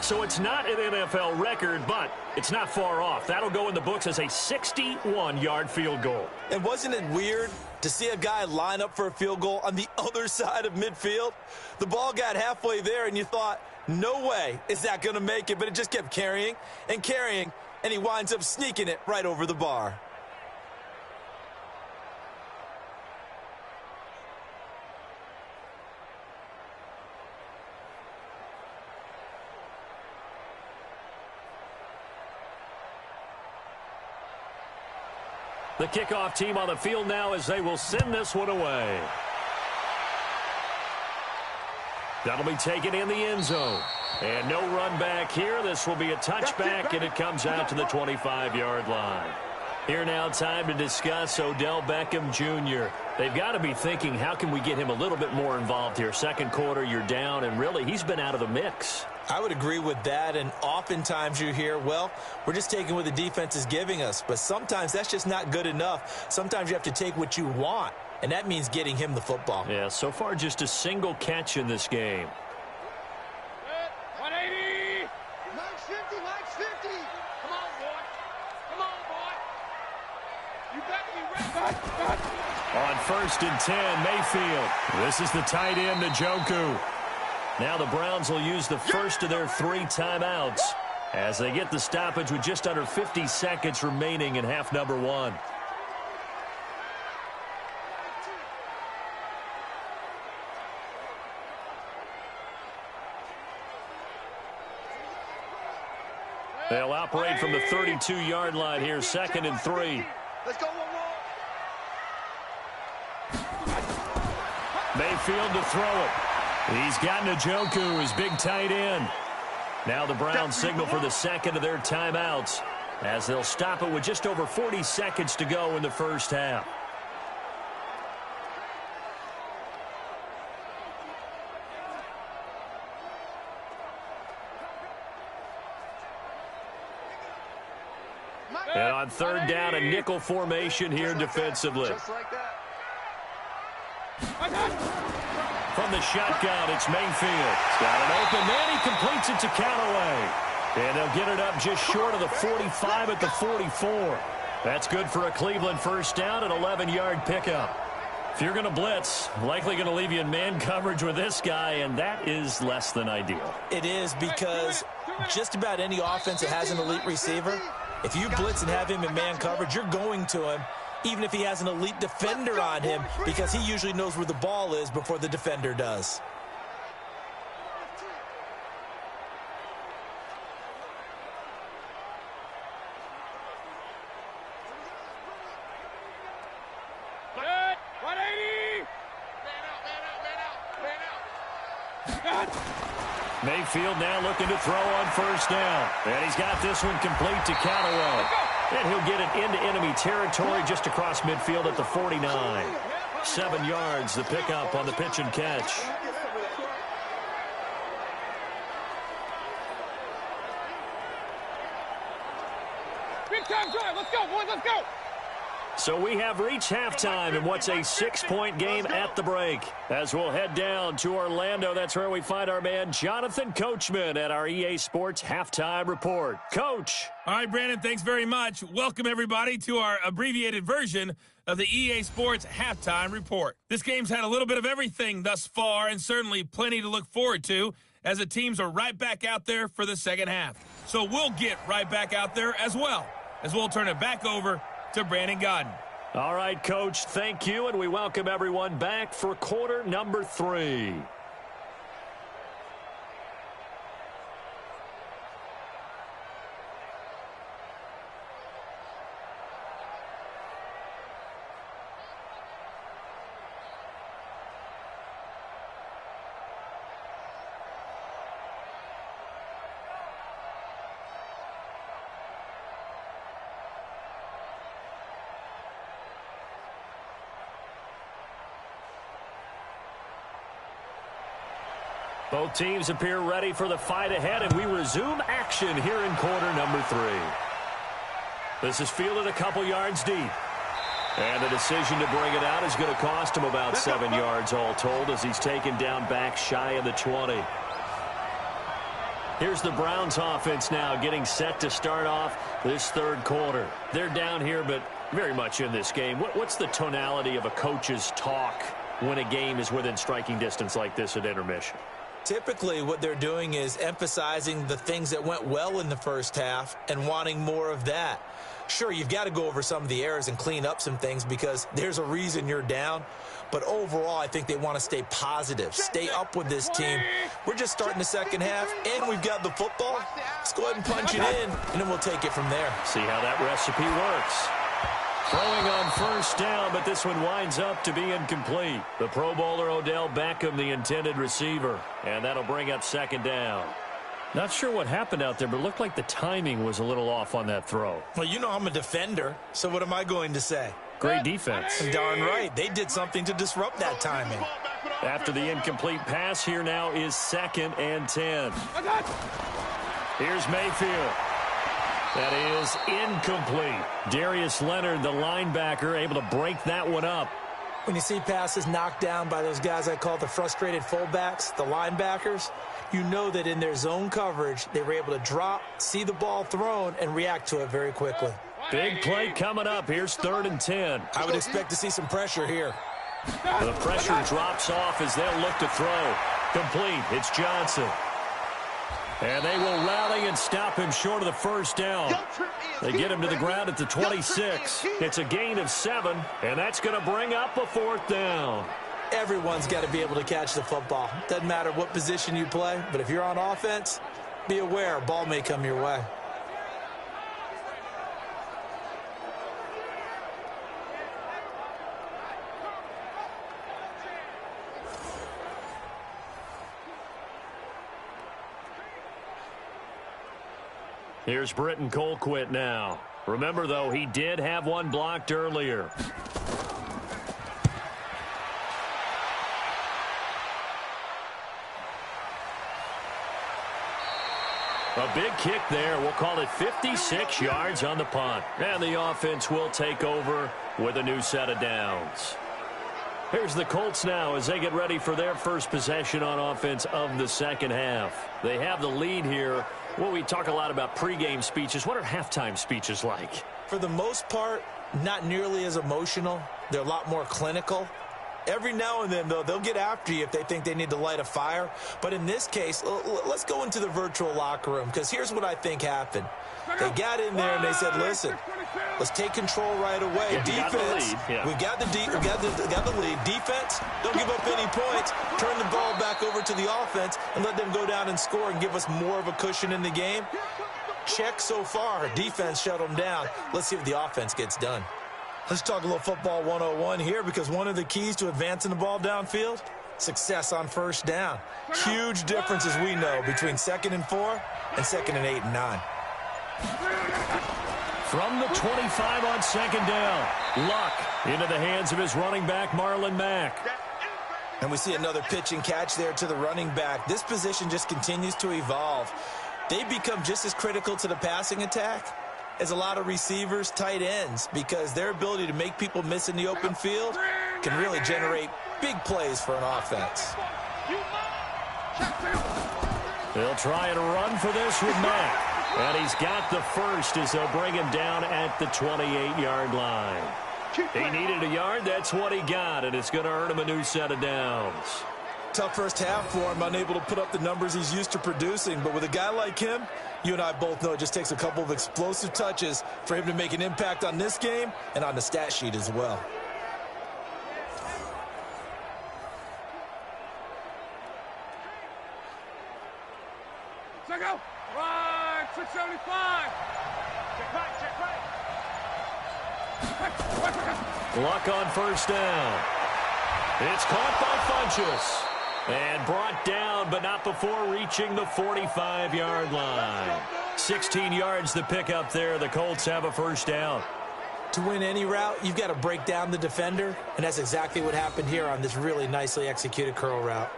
So it's not an NFL record, but it's not far off. That'll go in the books as a 61-yard field goal. And wasn't it weird to see a guy line up for a field goal on the other side of midfield? The ball got halfway there, and you thought, no way is that going to make it, but it just kept carrying, and he winds up sneaking it right over the bar. The kickoff team on the field now as they will send this one away. That'll be taken in the end zone. And no run back here. This will be a touchback, and it comes out to the 25-yard line. Here now, time to discuss Odell Beckham Jr. They've got to be thinking, how can we get him a little bit more involved here? Second quarter, you're down, and really, he's been out of the mix. I would agree with that, and oftentimes you hear, well, we're just taking what the defense is giving us, but sometimes that's just not good enough. Sometimes you have to take what you want, and that means getting him the football. Yeah, so far just a single catch in this game. 180. Max 50, Max 50. Come on, boy. Come on, boy. On 1st and 10, Mayfield. This is the tight end, Njoku. Now the Browns will use the first of their 3 timeouts as they get the stoppage with just under 50 seconds remaining in half number 1. They'll operate from the 32-yard line here, 2nd and 3. Let's go one more. Mayfield to throw it. He's got Njoku, his big tight end. Now the Browns signal for the second of their timeouts as they'll stop it with just over 40 seconds to go in the first half. And on 3rd down, a nickel formation here defensively. Just like that. From the shotgun, it's Mayfield. He's got it open, then he completes it to Callaway. And they'll get it up just short of the 45 at the 44. That's good for a Cleveland first down, an 11-yard pickup. If you're going to blitz, likely going to leave you in man coverage with this guy, and that is less than ideal. It is, because just about any offense that has an elite receiver, if you blitz and have him in man coverage, you're going to him, even if he has an elite defender on him, because he usually knows where the ball is before the defender does. Mayfield now looking to throw on first down. And he's got this one complete to Callaway. And he'll get it into enemy territory just across midfield at the 49. 7 yards, the pickup on the pitch and catch. Big time drive. Let's go, boys. Let's go. So we have reached halftime in what's a 6-point game at the break. As we'll head down to Orlando, that's where we find our man Jonathan Coachman at our EA Sports Halftime Report. Coach. All right, Brandon, thanks very much. Welcome, everybody, to our abbreviated version of the EA Sports Halftime Report. This game's had a little bit of everything thus far, and certainly plenty to look forward to, as the teams are right back out there for the second half. So we'll get right back out there as well, as we'll turn it back over to Brandon Godden. All right, Coach, thank you, and we welcome everyone back for quarter number 3. Both teams appear ready for the fight ahead, and we resume action here in quarter number 3. This is fielded a couple yards deep. And the decision to bring it out is going to cost him about 7 yards all told, as he's taken down back shy of the 20. Here's the Browns offense now getting set to start off this third quarter. They're down here, but very much in this game. What's the tonality of a coach's talk when a game is within striking distance like this at intermission? Typically, what they're doing is emphasizing the things that went well in the first half and wanting more of that. Sure, you've got to go over some of the errors and clean up some things because there's a reason you're down. But overall, I think they want to stay positive, stay up with this team. We're just starting the second half, and we've got the football. Let's go ahead and punch it in, and then we'll take it from there. See how that recipe works. Throwing on first down, but this one winds up to be incomplete. The Pro Bowler Odell Beckham, the intended receiver, and that'll bring up second down. Not sure what happened out there, but it looked like the timing was a little off on that throw. Well, you know I'm a defender, so what am I going to say? Great defense. Darn right. They did something to disrupt that timing. After the incomplete pass, here now is 2nd and 10. Here's Mayfield. That is incomplete. Darius Leonard, the linebacker, able to break that one up. When you see passes knocked down by those guys I call the frustrated fullbacks, the linebackers, you know that in their zone coverage, they were able to drop, see the ball thrown, and react to it very quickly. Big play coming up. Here's 3rd and 10. I would expect to see some pressure here. The pressure drops off as they'll look to throw. Complete. It's Johnson. And they will rally and stop him short of the first down. They get him to the ground at the 26. It's a gain of 7, and that's going to bring up a 4th down. Everyone's got to be able to catch the football. Doesn't matter what position you play, but if you're on offense, be aware a ball may come your way. Here's Britton Colquitt now. Remember, though, he did have one blocked earlier. A big kick there. We'll call it 56 yards on the punt. And the offense will take over with a new set of downs. Here's the Colts now as they get ready for their first possession on offense of the second half. They have the lead here. Well, we talk a lot about pregame speeches. What are halftime speeches like? For the most part, not nearly as emotional. They're a lot more clinical. Every now and then, though, they'll get after you if they think they need to light a fire. But in this case, let's go into the virtual locker room, because here's what I think happened. They got in there and they said, listen, let's take control right away. Yeah, defense, we got the lead. Defense, don't give up any points. Turn the ball back over to the offense and let them go down and score and give us more of a cushion in the game. Check so far. Defense shut them down. Let's see if the offense gets done. Let's talk a little football 101 here, because one of the keys to advancing the ball downfield, success on first down. Huge difference, as we know, between 2nd and 4 and 2nd and 8 and 9. From the 25 on 2nd down, Luck into the hands of his running back, Marlon Mack. And we see another pitch and catch there to the running back. This position just continues to evolve. They become just as critical to the passing attack as a lot of receivers, tight ends, because their ability to make people miss in the open field can really generate big plays for an offense. They'll try and run for this with Mack. And he's got the first as they'll bring him down at the 28-yard line. He needed a yard. That's what he got, and it's going to earn him a new set of downs. Tough first half for him, unable to put up the numbers he's used to producing. But with a guy like him, you and I both know it just takes a couple of explosive touches for him to make an impact on this game and on the stat sheet as well. Check out. Right, 675. Check right. Luck on first down. It's caught by Funchess. And brought down, but not before reaching the 45-yard line. 16 yards to pick up there. The Colts have a first down. To win any route, you've got to break down the defender, and that's exactly what happened here on this really nicely executed curl route.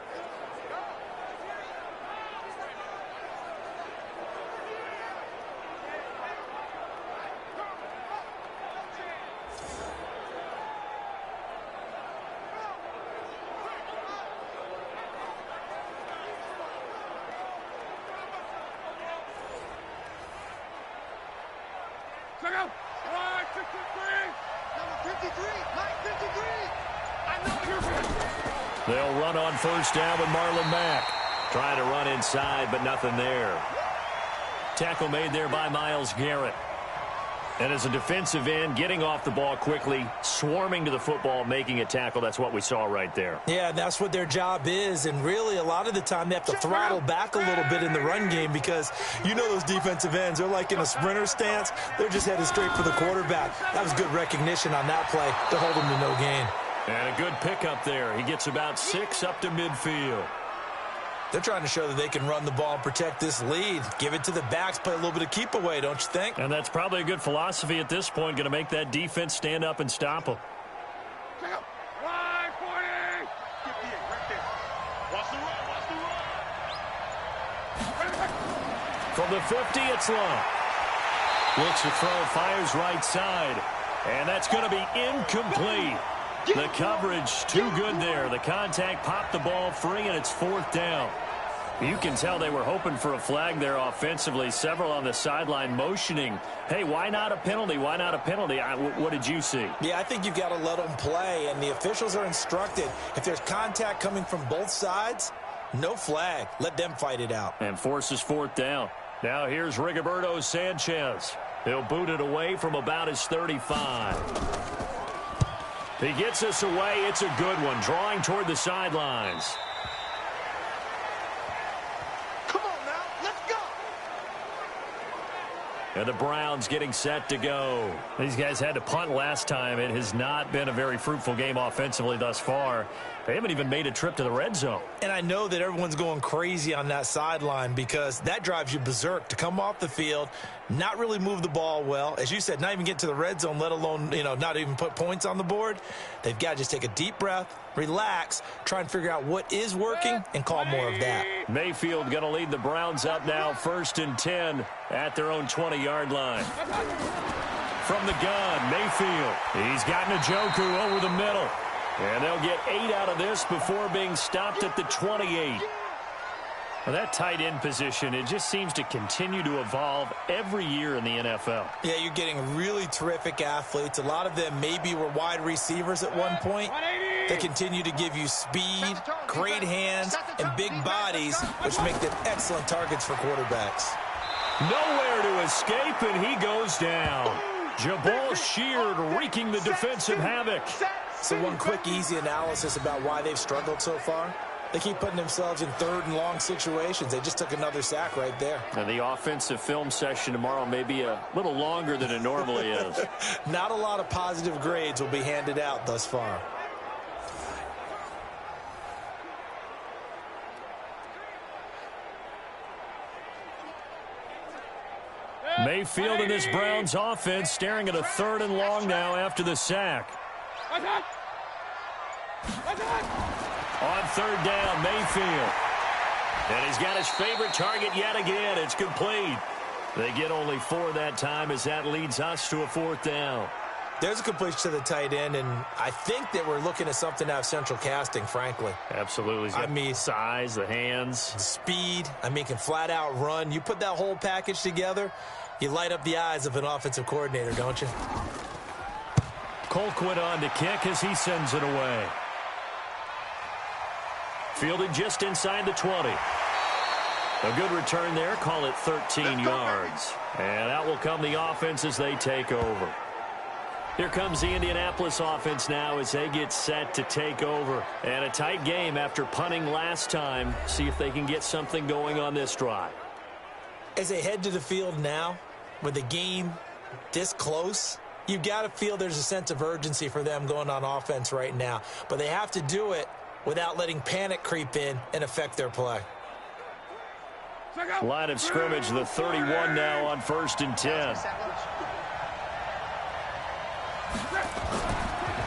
Check out. Right, 63. Number 53. Mike 53. I know you're. They'll run on first down with Marlon Mack. Trying to run inside, but nothing there. Tackle made there by Myles Garrett. And as a defensive end, getting off the ball quickly, swarming to the football, making a tackle, that's what we saw right there. Yeah, that's what their job is, and really a lot of the time they have to throttle back a little bit in the run game, because you know those defensive ends, they're like in a sprinter stance. They're just headed straight for the quarterback. That was good recognition on that play to hold him to no gain. And a good pickup there. He gets about 6 up to midfield. They're trying to show that they can run the ball and protect this lead. Give it to the backs, play a little bit of keep away, don't you think? And that's probably a good philosophy at this point, going to make that defense stand up and stop them. Check out. Right, 40. Get the right there. Watch the run. Watch the run. From the 50, it's Long. Looks to throw, fires right side. And that's going to be incomplete. The coverage too good there. The contact popped the ball free, and it's 4th down. You can tell they were hoping for a flag there offensively. Several on the sideline motioning, hey, why not a penalty? Why not a penalty? What did you see? Yeah, I think you've got to let them play, and the officials are instructed. If there's contact coming from both sides, no flag. Let them fight it out. And forces fourth down. Now here's Rigoberto Sanchez. He'll boot it away from about his 35. He gets us away. It's a good one, drawing toward the sidelines. And the Browns getting set to go. These guys had to punt last time. It has not been a very fruitful game offensively thus far. They haven't even made a trip to the red zone. And I know that everyone's going crazy on that sideline because that drives you berserk to come off the field, not really move the ball well. As you said, not even get to the red zone, let alone, not even put points on the board. They've got to just take a deep breath, relax, try and figure out what is working, and call more of that. Mayfield going to lead the Browns up now, 1st and 10 at their own 20-yard line. From the gun, Mayfield. He's got Njoku over the middle. And they'll get 8 out of this before being stopped at the 28. Well, that tight end position, it just seems to continue to evolve every year in the NFL. Yeah, you're getting really terrific athletes. A lot of them maybe were wide receivers at one point. They continue to give you speed, great hands, and big bodies, which make them excellent targets for quarterbacks. Nowhere to escape, and he goes down. Jabal Sheard wreaking the defensive havoc. So one quick, easy analysis about why they've struggled so far. They keep putting themselves in 3rd and long situations. They just took another sack right there. And the offensive film session tomorrow may be a little longer than it normally is. Not a lot of positive grades will be handed out thus far. Mayfield and this Browns offense staring at a 3rd and long now after the sack. On 3rd down, Mayfield. And he's got his favorite target yet again. It's complete. They get only 4 that time as that leads us to a 4th down. There's a completion to the tight end, and I think that we're looking at something out of central casting, frankly. Absolutely. I mean, size, the hands. Speed. Can flat out run. You put that whole package together, you light up the eyes of an offensive coordinator, don't you? Colquitt on to kick as he sends it away. Fielded just inside the 20. A good return there. Call it 13 yards. And out will come the offense as they take over. Here comes the Indianapolis offense now as they get set to take over. And a tight game after punting last time. See if they can get something going on this drive. As they head to the field now, with the game this close, you've got to feel there's a sense of urgency for them going on offense right now. But they have to do it without letting panic creep in and affect their play. Line of scrimmage, the 31 now on 1st and 10.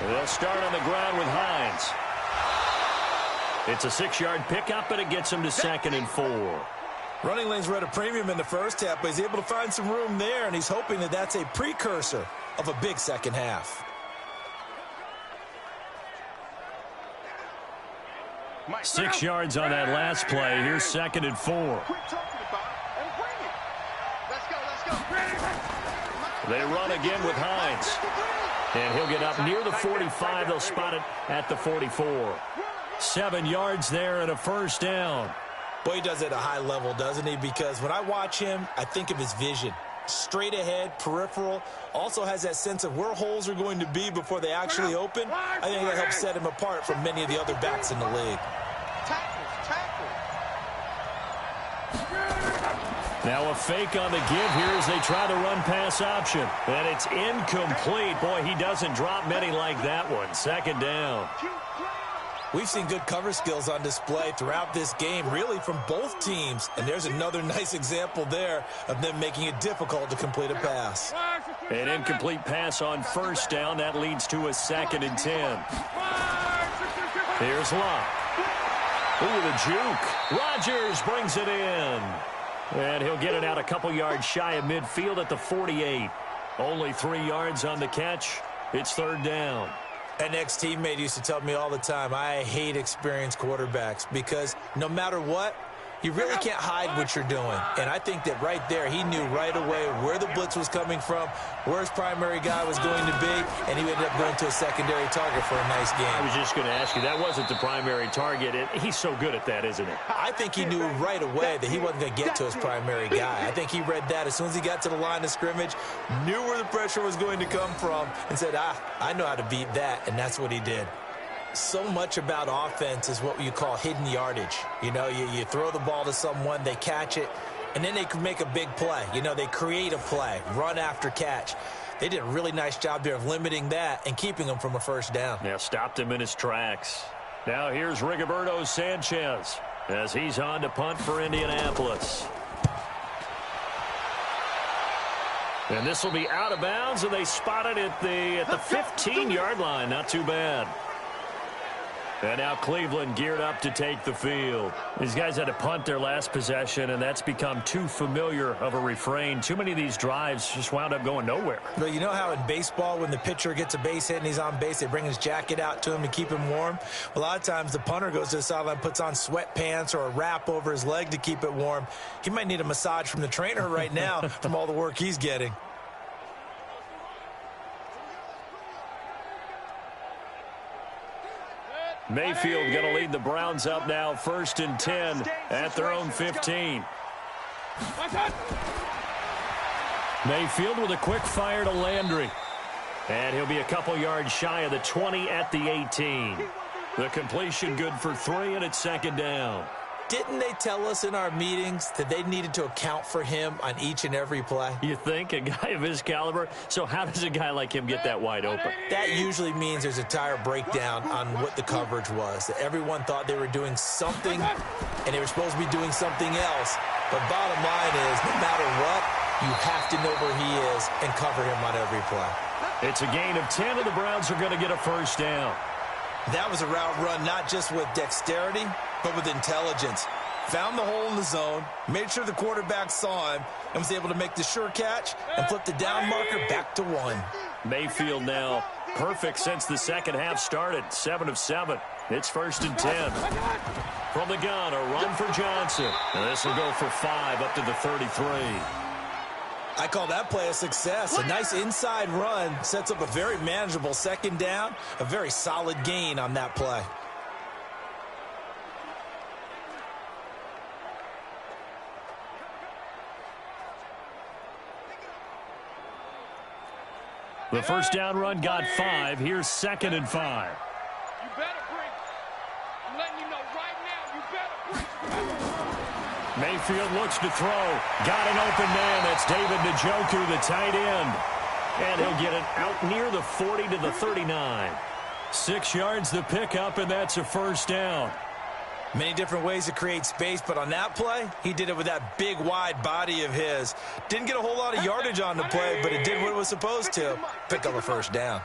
They'll start on the ground with Hines. It's a 6-yard pickup, and it gets him to 2nd and 4. Running lanes were at a premium in the first half, but he's able to find some room there, and he's hoping that that's a precursor of a big second half. Six yards on that last play. Here's 2nd and 4. They run again with Hines. And he'll get up near the 45. They'll spot it at the 44. 7 yards there and a 1st down. Boy, he does it at a high level, doesn't he? Because when I watch him, I think of his vision. Straight ahead, peripheral. Also has that sense of where holes are going to be before they actually open. I think that helps set him apart from many of the other backs in the league. Now a fake on the give here as they try the run-pass option. And it's incomplete. Boy, he doesn't drop many like that one. 2nd down. We've seen good cover skills on display throughout this game, really from both teams. And there's another nice example there of them making it difficult to complete a pass. An incomplete pass on 1st down. That leads to a 2nd and 10. Here's Locke. Ooh, the juke. Rodgers brings it in. And he'll get it out a couple yards shy of midfield at the 48. Only 3 yards on the catch. It's 3rd down. An ex-teammate used to tell me all the time, I hate experienced quarterbacks because no matter what, You really can't hide what you're doing. And I think that right there, he knew right away where the blitz was coming from, where his primary guy was going to be, and he ended up going to a secondary target for a nice game. I was just going to ask you, that wasn't the primary target. He's so good at that, isn't he? I think he knew right away that he wasn't going to get to his primary guy. I think he read that as soon as he got to the line of scrimmage, knew where the pressure was going to come from, and said, I know how to beat that, and that's what he did. So much about offense is what you call hidden yardage. You know, you throw the ball to someone, they catch it, and then they can make a big play. You know, they create a play, run after catch. They did a really nice job there of limiting that and keeping him from a first down. Yeah, stopped him in his tracks. Now here's Rigoberto Sanchez as he's on to punt for Indianapolis. And this will be out of bounds, and they spot it at the 15-yard line. Not too bad. And now Cleveland geared up to take the field. These guys had to punt their last possession, and that's become too familiar of a refrain. Too many of these drives just wound up going nowhere. But you know how in baseball, when the pitcher gets a base hit and he's on base, they bring his jacket out to him to keep him warm? A lot of times the punter goes to the sideline, puts on sweatpants or a wrap over his leg to keep it warm. He might need a massage from the trainer right now from all the work he's getting. Mayfield going to lead the Browns up now, 1st and 10 at their own 15. Mayfield with a quick fire to Landry. And he'll be a couple yards shy of the 20 at the 18. The completion good for 3, and it's 2nd down. Didn't they tell us in our meetings that they needed to account for him on each and every play? You think? A guy of his caliber? So how does a guy like him get that wide open? That usually means there's a tire breakdown on what the coverage was. That everyone thought they were doing something, and they were supposed to be doing something else. But bottom line is, no matter what, you have to know where he is and cover him on every play. It's a gain of 10, and the Browns are going to get a 1st down. That was a route run not just with dexterity, but with intelligence. Found the hole in the zone, made sure the quarterback saw him, and was able to make the sure catch and flip the down marker back to 1. Mayfield now perfect since the second half started, 7 of 7. It's 1st and 10. From the gun, a run for Johnson. And this will go for 5 up to the 33. I call that play a success. A nice inside run sets up a very manageable 2nd down, a very solid gain on that play. The 1st down run got 5. Here's 2nd and 5. You better bring. I'm letting you know right now, you better bring. Mayfield looks to throw. Got an open man. That's David Njoku, the tight end. And he'll get it out near the 40 to the 39. 6 yards the pickup, and that's a 1st down. Many different ways to create space, but on that play, he did it with that big, wide body of his. Didn't get a whole lot of yardage on the play, but it did what it was supposed to. Pick up a 1st down.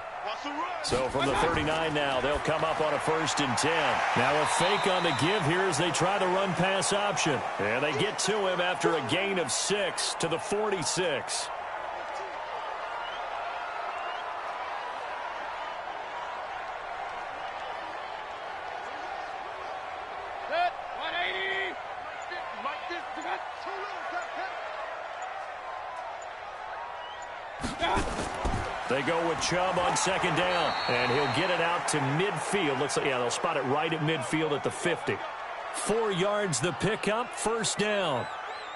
So from the 39 now, they'll come up on a 1st and 10. Now a fake on the give here as they try the run-pass option. And they get to him after a gain of 6 to the 46. They go with Chubb on 2nd down, and he'll get it out to midfield. Looks like, yeah, they'll spot it right at midfield at the 50. 4 yards the pickup, 1st down.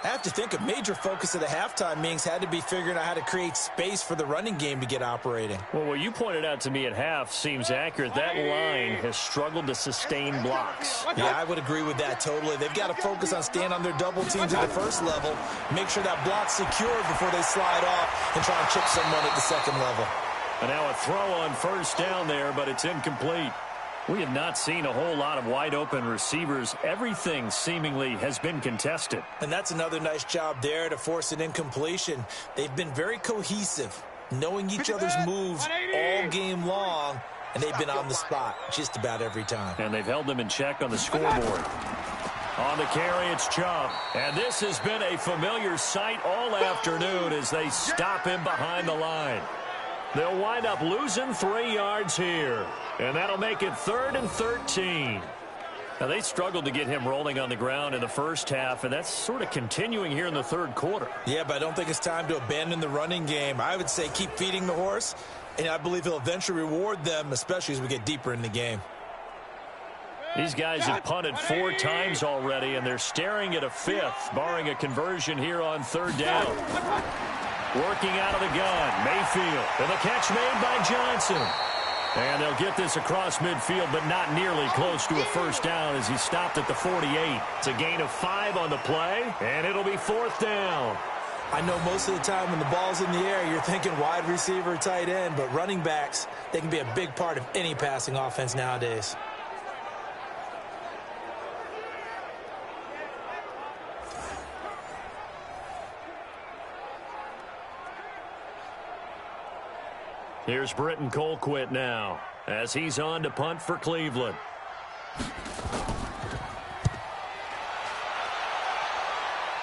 I have to think a major focus of the halftime meetings had to be figuring out how to create space for the running game to get operating. Well, what you pointed out to me at half seems accurate. That line has struggled to sustain blocks. Yeah, I would agree with that totally. They've got to focus on staying on their double teams at the 1st level, make sure that block's secure before they slide off and try and chip someone at the 2nd level. And now a throw on 1st down there, but it's incomplete. We have not seen a whole lot of wide-open receivers. Everything seemingly has been contested. And that's another nice job there to force an incompletion. They've been very cohesive, knowing each other's moves all game long, and they've been on the spot just about every time. And they've held them in check on the scoreboard. On the carry, it's Chubb. And this has been a familiar sight all afternoon as they stop him behind the line. They'll wind up losing 3 yards here. And that'll make it 3rd and 13. Now, they struggled to get him rolling on the ground in the first half, and that's sort of continuing here in the third quarter. Yeah, but I don't think it's time to abandon the running game. I would say keep feeding the horse, and I believe he'll eventually reward them, especially as we get deeper in the game. These guys have punted 4 times already, and they're staring at a 5th, barring a conversion here on third down. Working out of the gun, Mayfield, and the catch made by Johnson. And they'll get this across midfield, but not nearly close to a first down as he stopped at the 48. It's a gain of 5 on the play, and it'll be 4th down. I know most of the time when the ball's in the air, you're thinking wide receiver, tight end, but running backs, they can be a big part of any passing offense nowadays. Here's Britton Colquitt now as he's on to punt for Cleveland.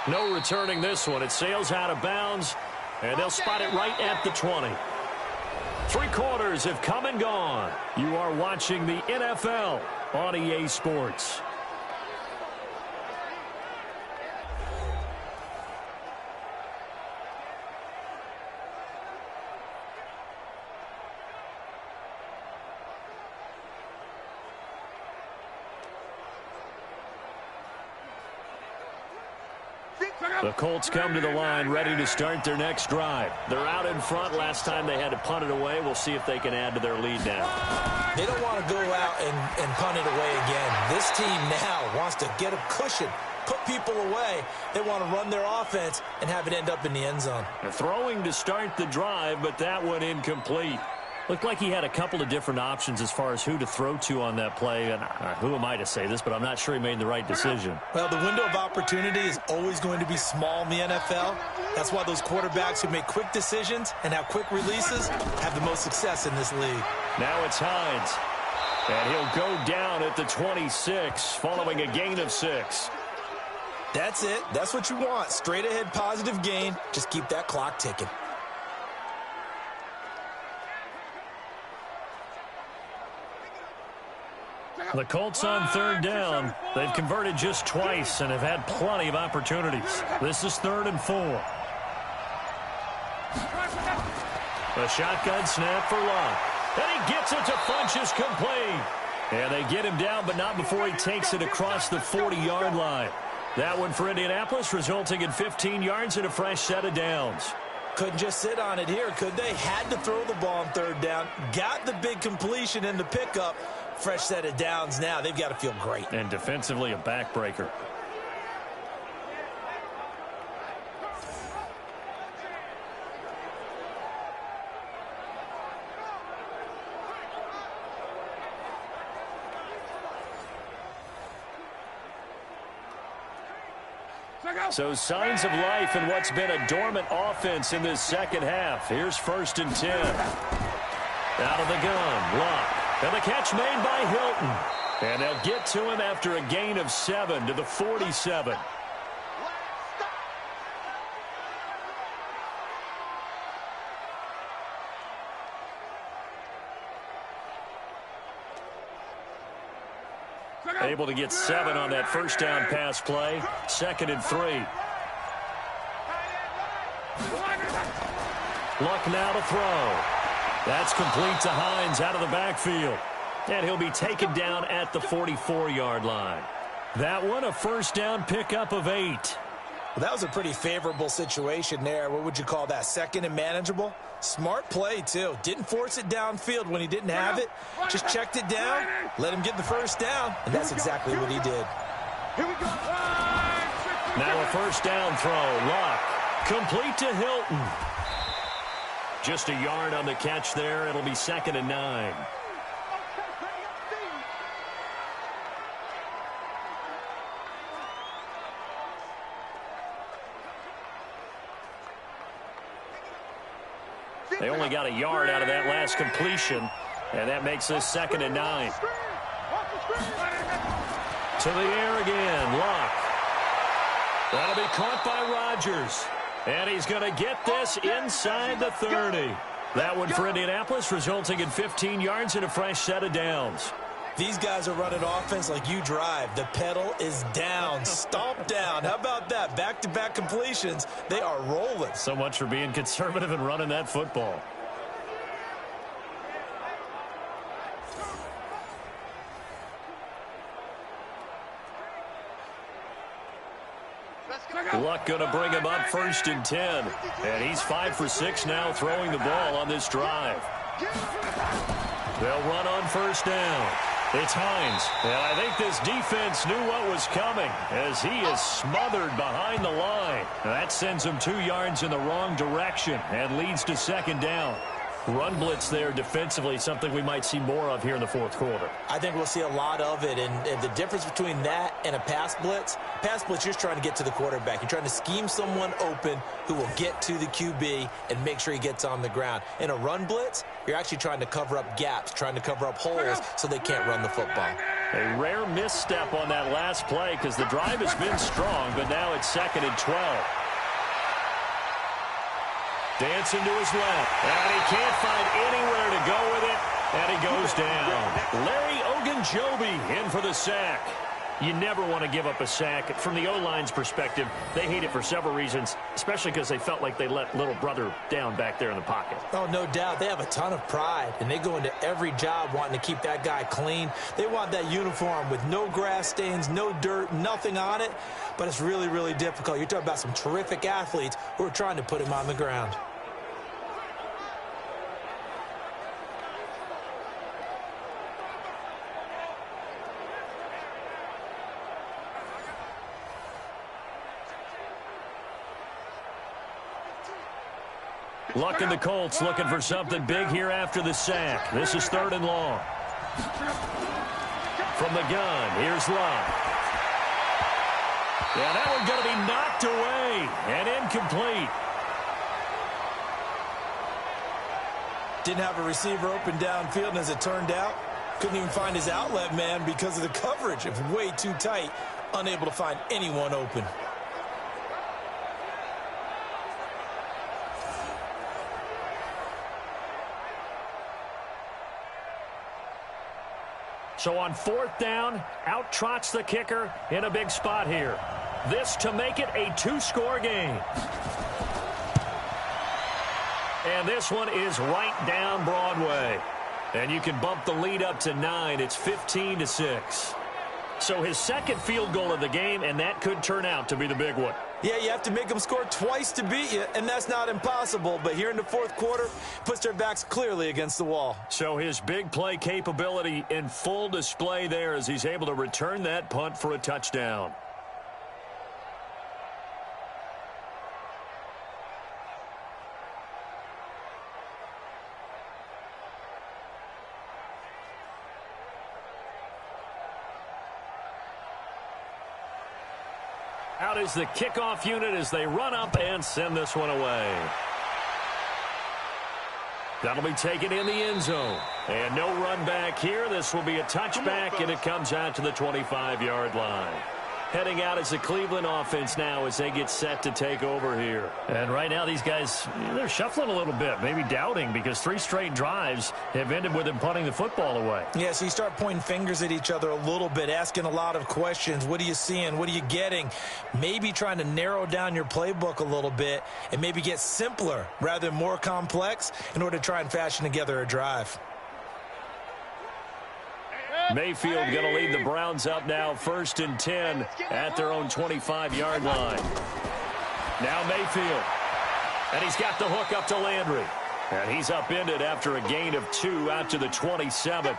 No returning this one. It sails out of bounds, and they'll spot it right at the 20. 3 quarters have come and gone. You are watching the NFL on EA Sports. The Colts come to the line ready to start their next drive. They're out in front. Last time they had to punt it away. We'll see if they can add to their lead now. They don't want to go out and punt it away again. This team now wants to get a cushion, put people away. They want to run their offense and have it end up in the end zone. They're throwing to start the drive, but that one incomplete. Looked like he had a couple of different options as far as who to throw to on that play. And who am I to say this, but I'm not sure he made the right decision. Well, the window of opportunity is always going to be small in the NFL. That's why those quarterbacks who make quick decisions and have quick releases have the most success in this league. Now it's Hines. And he'll go down at the 26 following a gain of 6. That's it. That's what you want. Straight ahead positive gain. Just keep that clock ticking. The Colts on third down. They've converted just twice and have had plenty of opportunities. This is 3rd and 4. A shotgun snap for Luck. And he gets it to Funchess complete. And they get him down, but not before he takes it across the 40-yard line. That one for Indianapolis, resulting in 15 yards and a fresh set of downs. Couldn't just sit on it here, could they? Had to throw the ball on third down. Got the big completion in the pickup. Fresh set of downs now. They've got to feel great. And defensively, a backbreaker. So signs of life in what's been a dormant offense in this second half. Here's 1st and 10. Out of the gun, Luck. And the catch made by Hilton. And they'll get to him after a gain of 7 to the 47. Able to get 7 on that first down pass play. 2nd and 3. Luck now to throw. That's complete to Hines out of the backfield. And he'll be taken down at the 44-yard line. That one, a first down pickup of 8. Well, that was a pretty favorable situation there. What would you call that? 2nd and manageable? Smart play, too. Didn't force it downfield when he didn't have it. Just checked it down, let him get the first down, and that's exactly what he did. Now a first down throw. Luck. Complete to Hilton. Just a yard on the catch there. It'll be 2nd and 9. They only got a yard out of that last completion, and that makes this 2nd and 9. To the air again, Luck. That'll be caught by Rodgers. And he's going to get this inside the 30. That one for Indianapolis, resulting in 15 yards and a fresh set of downs. These guys are running offense like you drive. The pedal is down, stomp down. How about that? Back-to-back completions. They are rolling. So much for being conservative and running that football. Luck going to bring him up 1st and 10. And he's 5 for 6 now throwing the ball on this drive. They'll run on 1st down. It's Hines. And I think this defense knew what was coming as he is smothered behind the line. That sends him 2 yards in the wrong direction and leads to 2nd down. Run blitz there defensively, something we might see more of here in the 4th quarter. I think we'll see a lot of it, and the difference between that and a pass blitz, you're just trying to get to the quarterback. You're trying to scheme someone open who will get to the QB and make sure he gets on the ground. In a run blitz, you're actually trying to cover up gaps, trying to cover up holes so they can't run the football. A rare misstep on that last play because the drive has been strong, but now it's 2nd and 12. Dancing to his left, and he can't find anywhere to go with it, and he goes down. Larry Ogunjobi in for the sack. You never want to give up a sack. From the O-line's perspective, they hate it for several reasons, especially because they felt like they let little brother down back there in the pocket. Oh, no doubt. They have a ton of pride, and they go into every job wanting to keep that guy clean. They want that uniform with no grass stains, no dirt, nothing on it, but it's really, really difficult. You're talking about some terrific athletes who are trying to put him on the ground. Luck and the Colts looking for something big here after the sack. This is 3rd and long. From the gun, here's Luck. Yeah, that one's going to be knocked away and incomplete. Didn't have a receiver open downfield, and as it turned out, couldn't even find his outlet man because of the coverage. It was way too tight, unable to find anyone open. So on 4th down, out trots the kicker in a big spot here. This to make it a 2-score game. And this one is right down Broadway. And you can bump the lead up to 9. It's 15-6. So his 2nd field goal of the game, and that could turn out to be the big one. Yeah, you have to make them score twice to beat you, and that's not impossible. But here in the 4th quarter, puts their backs clearly against the wall. So his big play capability in full display there as he's able to return that punt for a touchdown. Out is the kickoff unit as they run up and send this one away. That'll be taken in the end zone. And no run back here. This will be a touchback, and it comes out to the 25-yard line. Heading out as the Cleveland offense now as they get set to take over here. And right now these guys, they're shuffling a little bit, maybe doubting, because 3 straight drives have ended with them punting the football away. Yeah, so you start pointing fingers at each other a little bit, asking a lot of questions. What are you seeing? What are you getting? Maybe trying to narrow down your playbook a little bit and maybe get simpler rather than more complex in order to try and fashion together a drive. Mayfield going to lead the Browns up now 1st and 10 at their own 25-yard line. Now Mayfield. And he's got the hook up to Landry. And he's upended after a gain of 2 out to the 27.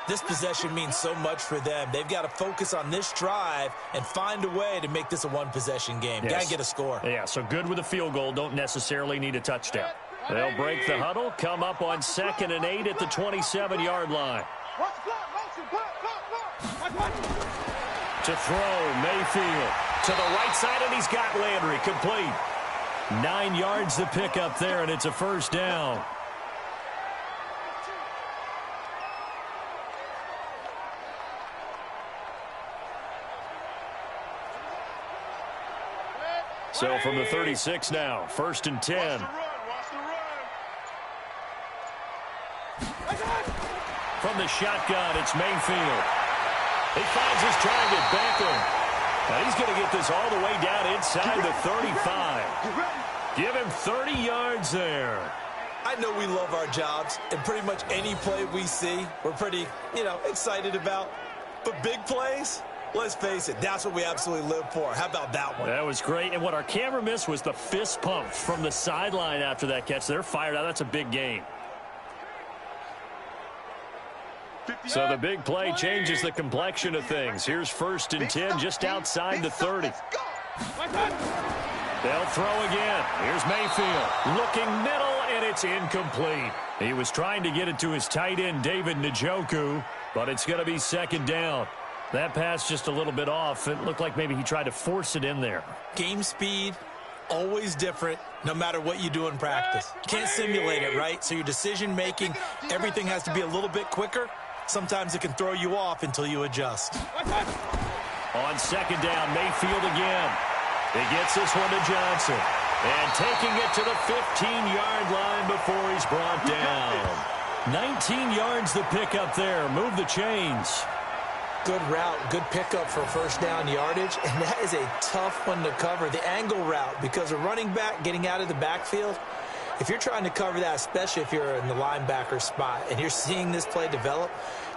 This possession means so much for them. They've got to focus on this drive and find a way to make this a one-possession game. Yes. Got to get a score. Yeah, so good with a field goal. Don't necessarily need a touchdown. They'll break the huddle, come up on 2nd and 8 at the 27-yard line. To throw, Mayfield to the right side, and he's got Landry complete. 9 yards to pick up there, and it's a 1st down. So from the 36 now, 1st and 10. From from the shotgun. It's Mayfield. He finds his target, Beckham. And he's going to get this all the way down inside the 35. Give him 30 yards there. I know we love our jobs, and pretty much any play we see, we're pretty, excited about. But big plays, let's face it, that's what we absolutely live for. How about that one? That was great. And what our camera missed was the fist pump from the sideline after that catch. They're fired out. That's a big game. So the big play changes the complexion of things. Here's 1st and 10 just outside the 30. They'll throw again. Here's Mayfield looking middle, and it's incomplete. He was trying to get it to his tight end, David Njoku, but it's going to be 2nd down. That pass just a little bit off. It looked like maybe he tried to force it in there. Game speed, always different, no matter what you do in practice. You can't simulate it, right? So your decision-making, everything has to be a little bit quicker. Sometimes it can throw you off until you adjust. On 2nd down, Mayfield again. He gets this one to Johnson. And taking it to the 15-yard line before he's brought down. 19 yards the pickup there. Move the chains. Good route, good pickup for 1st down yardage, and that is a tough one to cover. The angle route, because a running back getting out of the backfield, if you're trying to cover that, especially if you're in the linebacker spot and you're seeing this play develop,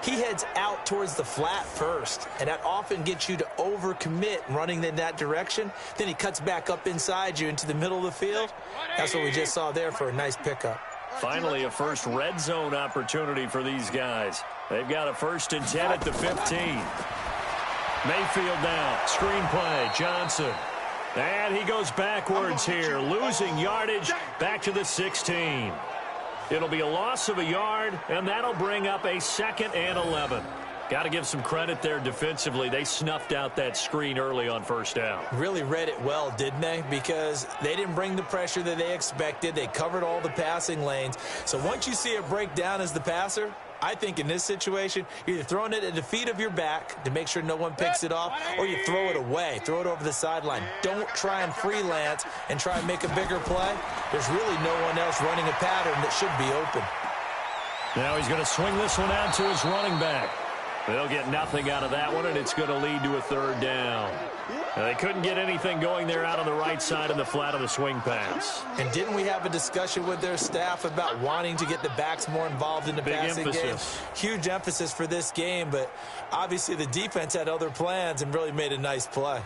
he heads out towards the flat first, and that often gets you to overcommit running in that direction. Then he cuts back up inside you into the middle of the field. That's what we just saw there for a nice pickup. Finally, a first red zone opportunity for these guys. They've got a 1st and 10 at the 15. Mayfield now. Screen play. Johnson. And he goes backwards here, losing yardage back to the 16. It'll be a loss of a yard, and that'll bring up a 2nd and 11. Got to give some credit there defensively. They snuffed out that screen early on 1st down. Really read it well, didn't they? Because they didn't bring the pressure that they expected. They covered all the passing lanes. So once you see it break down as the passer, I think in this situation, you're either throwing it at the feet of your back to make sure no one picks it off, or you throw it away, throw it over the sideline. Don't try and freelance and try and make a bigger play. There's really no one else running a pattern that should be open. Now he's going to swing this one out to his running back. They'll get nothing out of that one, and it's going to lead to a 3rd down. Now, they couldn't get anything going there out on the right side in the flat of the swing pass. And didn't we have a discussion with their staff about wanting to get the backs more involved in the passing game? Huge emphasis for this game, but obviously the defense had other plans and really made a nice play.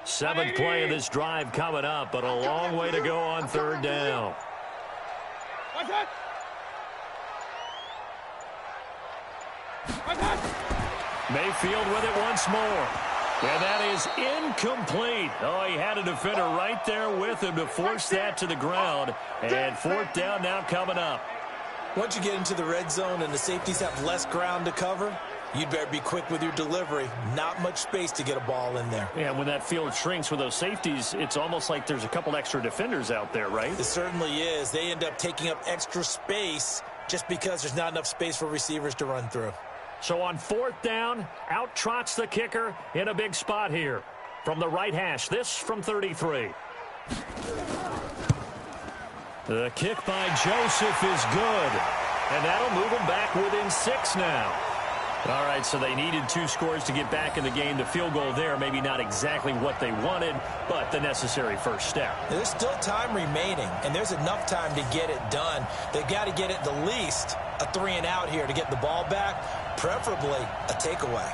Seventh play of this drive coming up, but a long way to go on 3rd down. Mayfield with it once more. And that is incomplete. Oh, he had a defender right there with him to force that to the ground. And 4th down now coming up. Once you get into the red zone and the safeties have less ground to cover, you'd better be quick with your delivery. Not much space to get a ball in there. Yeah, when that field shrinks with those safeties, it's almost like there's a couple extra defenders out there, right? It certainly is. They end up taking up extra space just because there's not enough space for receivers to run through. So on 4th down, out trots the kicker in a big spot here. From the right hash, this from 33. The kick by Joseph is good. And that'll move them back within 6 now. All right, so they needed 2 scores to get back in the game. The field goal there, maybe not exactly what they wanted, but the necessary first step. There's still time remaining, and there's enough time to get it done. They've got to get at the least a 3 and out here to get the ball back, preferably a takeaway.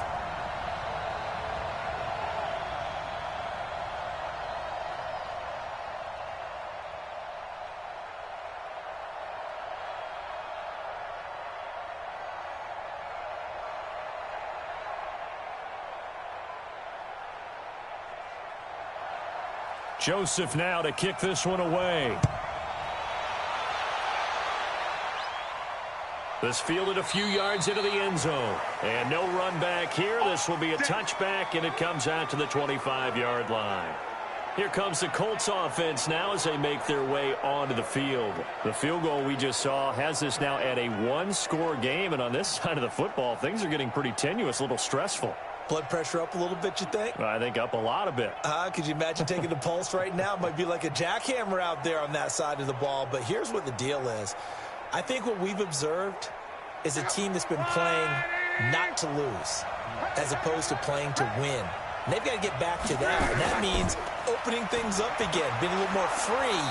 Joseph now to kick this one away. This fielded a few yards into the end zone. And no run back here. This will be a touchback, and it comes out to the 25-yard line. Here comes the Colts offense now as they make their way onto the field. The field goal we just saw has this now at a 1-score game. And on this side of the football, things are getting pretty tenuous, a little stressful. Blood pressure up a little bit, you think? I think up a lot a bit. Could you imagine taking the pulse right now? It might be like a jackhammer out there on that side of the ball. But here's what the deal is. I think what we've observed is a team that's been playing not to lose as opposed to playing to win. And they've got to get back to that. And that means opening things up again, being a little more free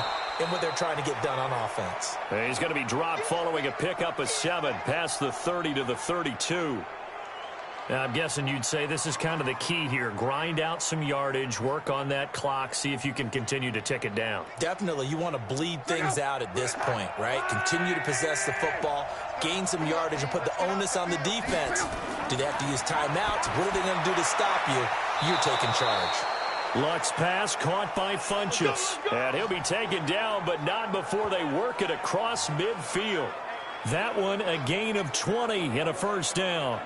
in what they're trying to get done on offense. He's going to be dropped following a pickup of 7 past the 30 to the 32. Now, I'm guessing you'd say this is kind of the key here. Grind out some yardage, work on that clock, see if you can continue to tick it down. Definitely. You want to bleed things out at this point, right? Continue to possess the football, gain some yardage, and put the onus on the defense. Do they have to use timeouts? What are they going to do to stop you? You're taking charge. Luck's pass caught by Funchess. And he'll be taken down, but not before they work it across midfield. That one, a gain of 20 and a first down.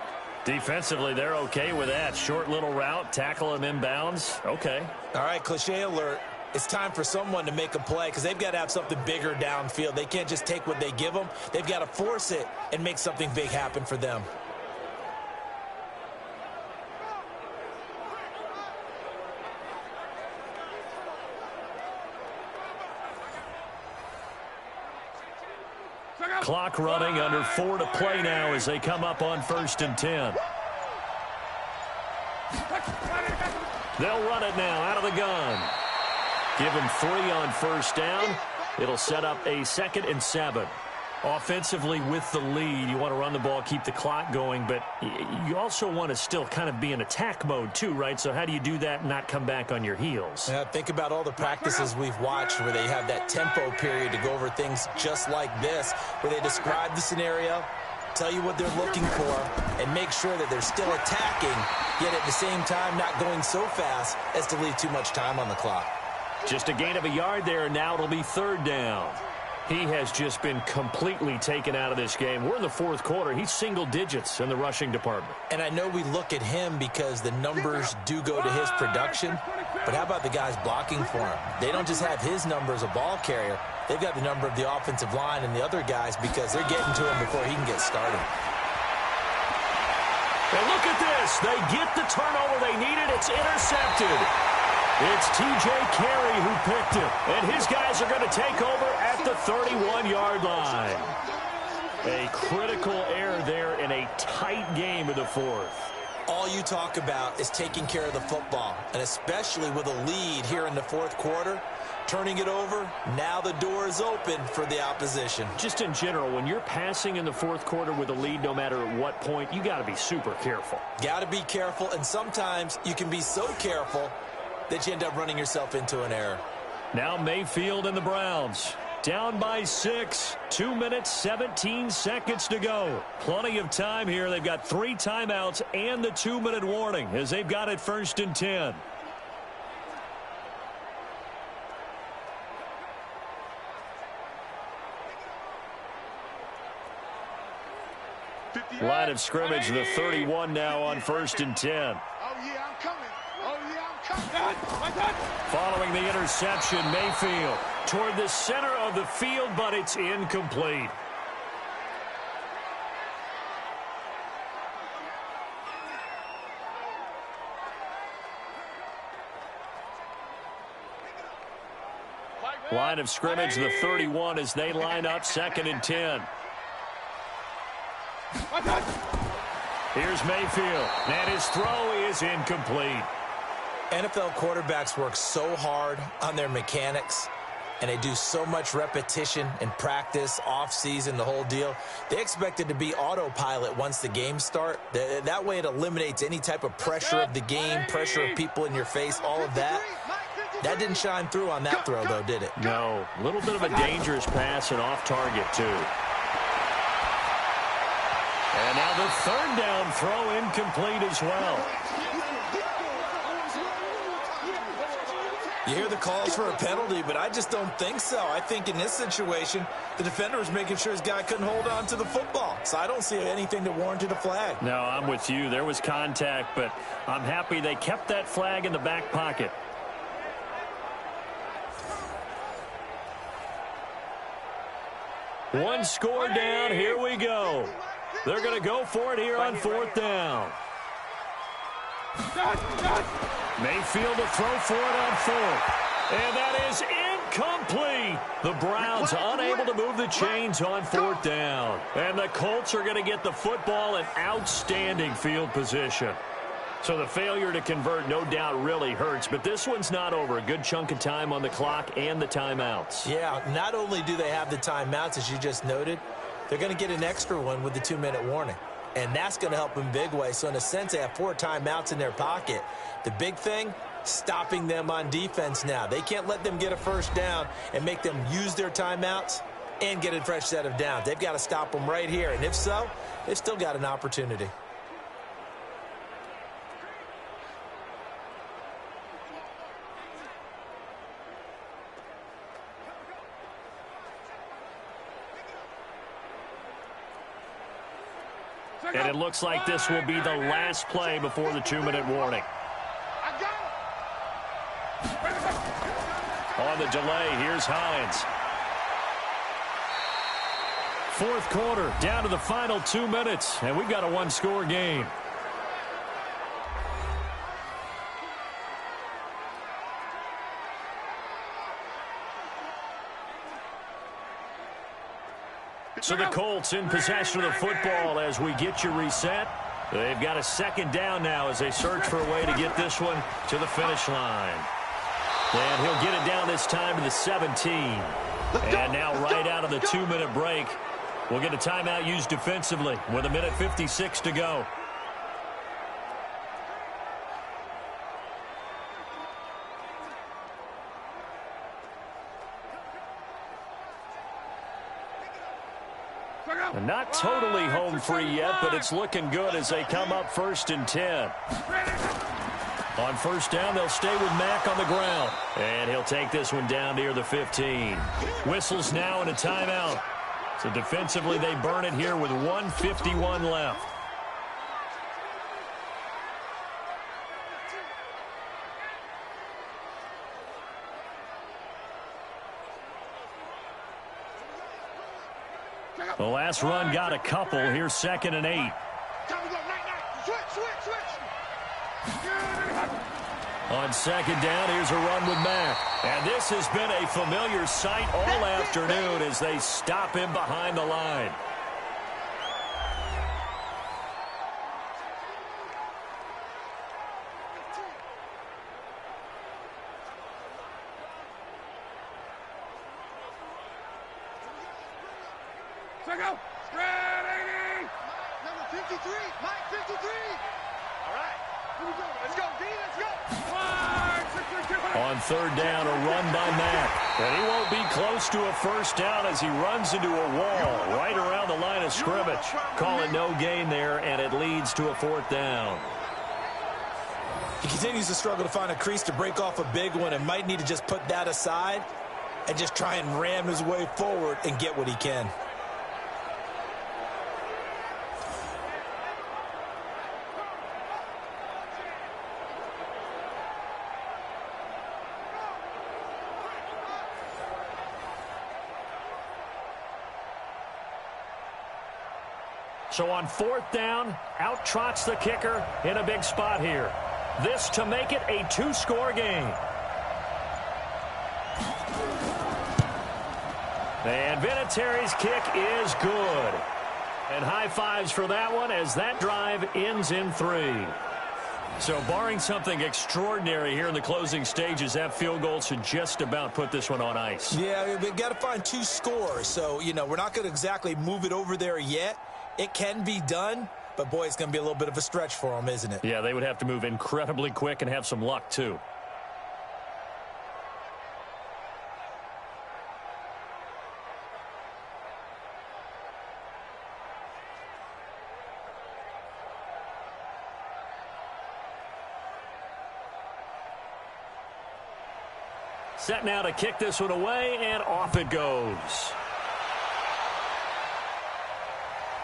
Defensively, they're okay with that. Short little route, tackle him inbounds. Okay. All right, cliche alert. It's time for someone to make a play because they've got to have something bigger downfield. They can't just take what they give them. They've got to force it and make something big happen for them. Clock running, under 4 to play now as they come up on 1st and 10. They'll run it now out of the gun. Give him 3 on first down. It'll set up a 2nd and 7. Offensively with the lead, you want to run the ball, keep the clock going, but you also want to still kind of be in attack mode too, right? So how do you do that and not come back on your heels? Yeah, think about all the practices we've watched where they have that tempo period to go over things just like this, where they describe the scenario, tell you what they're looking for, and make sure that they're still attacking, yet at the same time not going so fast as to leave too much time on the clock. Just a gain of a yard there, and now it'll be 3rd down. He has just been completely taken out of this game. We're in the 4th quarter. He's single digits in the rushing department. And I know we look at him because the numbers do go to his production, but how about the guys blocking for him? They don't just have his number as a ball carrier. They've got the number of the offensive line and the other guys because they're getting to him before he can get started. And look at this. They get the turnover they needed. It's intercepted. It's T.J. Carey who picked it. And his guys are going to take over at the 31-yard line. A critical error there in a tight game in the 4th. All you talk about is taking care of the football, and especially with a lead here in the 4th quarter, turning it over, now the door is open for the opposition. Just in general, when you're passing in the 4th quarter with a lead, no matter at what point, you got to be super careful. Got to be careful, and sometimes you can be so careful that you end up running yourself into an error. Now Mayfield and the Browns. Down by 6. 2 minutes, 17 seconds to go. Plenty of time here. They've got 3 timeouts and the 2-minute warning as they've got it 1st and 10. Line of scrimmage, the 31 now on 1st and 10. Oh, yeah, I'm coming. Oh, yeah, I'm coming. Following the interception, Mayfield toward the center of the field, but it's incomplete. Line of scrimmage, the 31 as they line up 2nd and 10. Here's Mayfield, and his throw is incomplete. NFL quarterbacks work so hard on their mechanics, and they do so much repetition and practice, off-season, the whole deal. They expect it to be autopilot once the games start. That way it eliminates any type of pressure of the game, pressure of people in your face, all of that. That didn't shine through on that throw, though, did it? No. A little bit of a dangerous pass and off target, too. And now the 3rd down throw incomplete as well. You hear the calls for a penalty, but I just don't think so. I think in this situation, the defender was making sure his guy couldn't hold on to the football. So I don't see anything that warranted a flag. No, I'm with you. There was contact, but I'm happy they kept that flag in the back pocket. One score down. Here we go. They're going to go for it here on 4th down. Mayfield to throw for it on fourth. And that is incomplete. The Browns unable to move the chains on fourth down. And the Colts are going to get the football in outstanding field position. So the failure to convert no doubt really hurts, but this one's not over. A good chunk of time on the clock and the timeouts. Yeah, not only do they have the timeouts, as you just noted, they're going to get an extra one with the 2-minute warning. And that's going to help them big way. So in a sense, they have 4 timeouts in their pocket. The big thing, stopping them on defense now. They can't let them get a first down and make them use their timeouts and get a fresh set of downs. They've got to stop them right here. And if so, they've still got an opportunity. And it looks like this will be the last play before the 2-minute warning. On the delay, here's Hines. Fourth quarter, down to the final 2 minutes, and we've got a one-score game. So the Colts in possession of the football as we get you reset. They've got a second down now as they search for a way to get this one to the finish line. And he'll get it down this time to the 17. And now right out of the 2-minute break, we'll get a timeout used defensively with 1:56 to go. And not totally home free yet, but it's looking good as they come up 1st and 10. On first down, they'll stay with Mack on the ground. And he'll take this one down near the 15. Whistles now in a timeout. So defensively, they burn it here with 1:51 left. The last run got a couple. Here's 2nd and 8. On second down, here's a run with Mack. And this has been a familiar sight all afternoon as they stop him behind the line. Number 53, Mike 53. All right, here we go. Let's go, D, let's go. On third down, a run by Mack. And he won't be close to a first down as he runs into a wall right around the line of scrimmage. Call it no gain there, and it leads to a 4th down. He continues to struggle to find a crease to break off a big one and might need to just put that aside and just try and ram his way forward and get what he can. So on 4th down, out trots the kicker in a big spot here. This to make it a 2-score game. And Vinatieri's kick is good. And high fives for that one as that drive ends in 3. So barring something extraordinary here in the closing stages, that field goal should just about put this one on ice. Yeah, we've got to find 2 scores. So, you know, we're not going to exactly move it over there yet. It can be done, but, boy, it's going to be a little bit of a stretch for them, isn't it? Yeah, they would have to move incredibly quick and have some luck, too. Set now to kick this one away, and off it goes.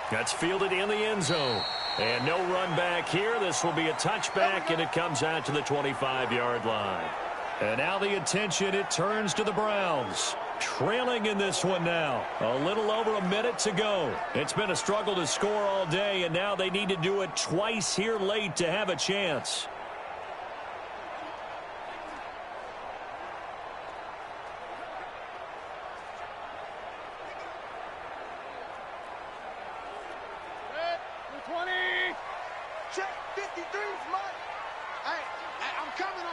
That's fielded in the end zone. And no run back here. This will be a touchback, and it comes out to the 25-yard line. And now the attention, it turns to the Browns. Trailing in this one now. A little over a minute to go. It's been a struggle to score all day, and now they need to do it twice here late to have a chance. 53's mine. Hey, I'm coming.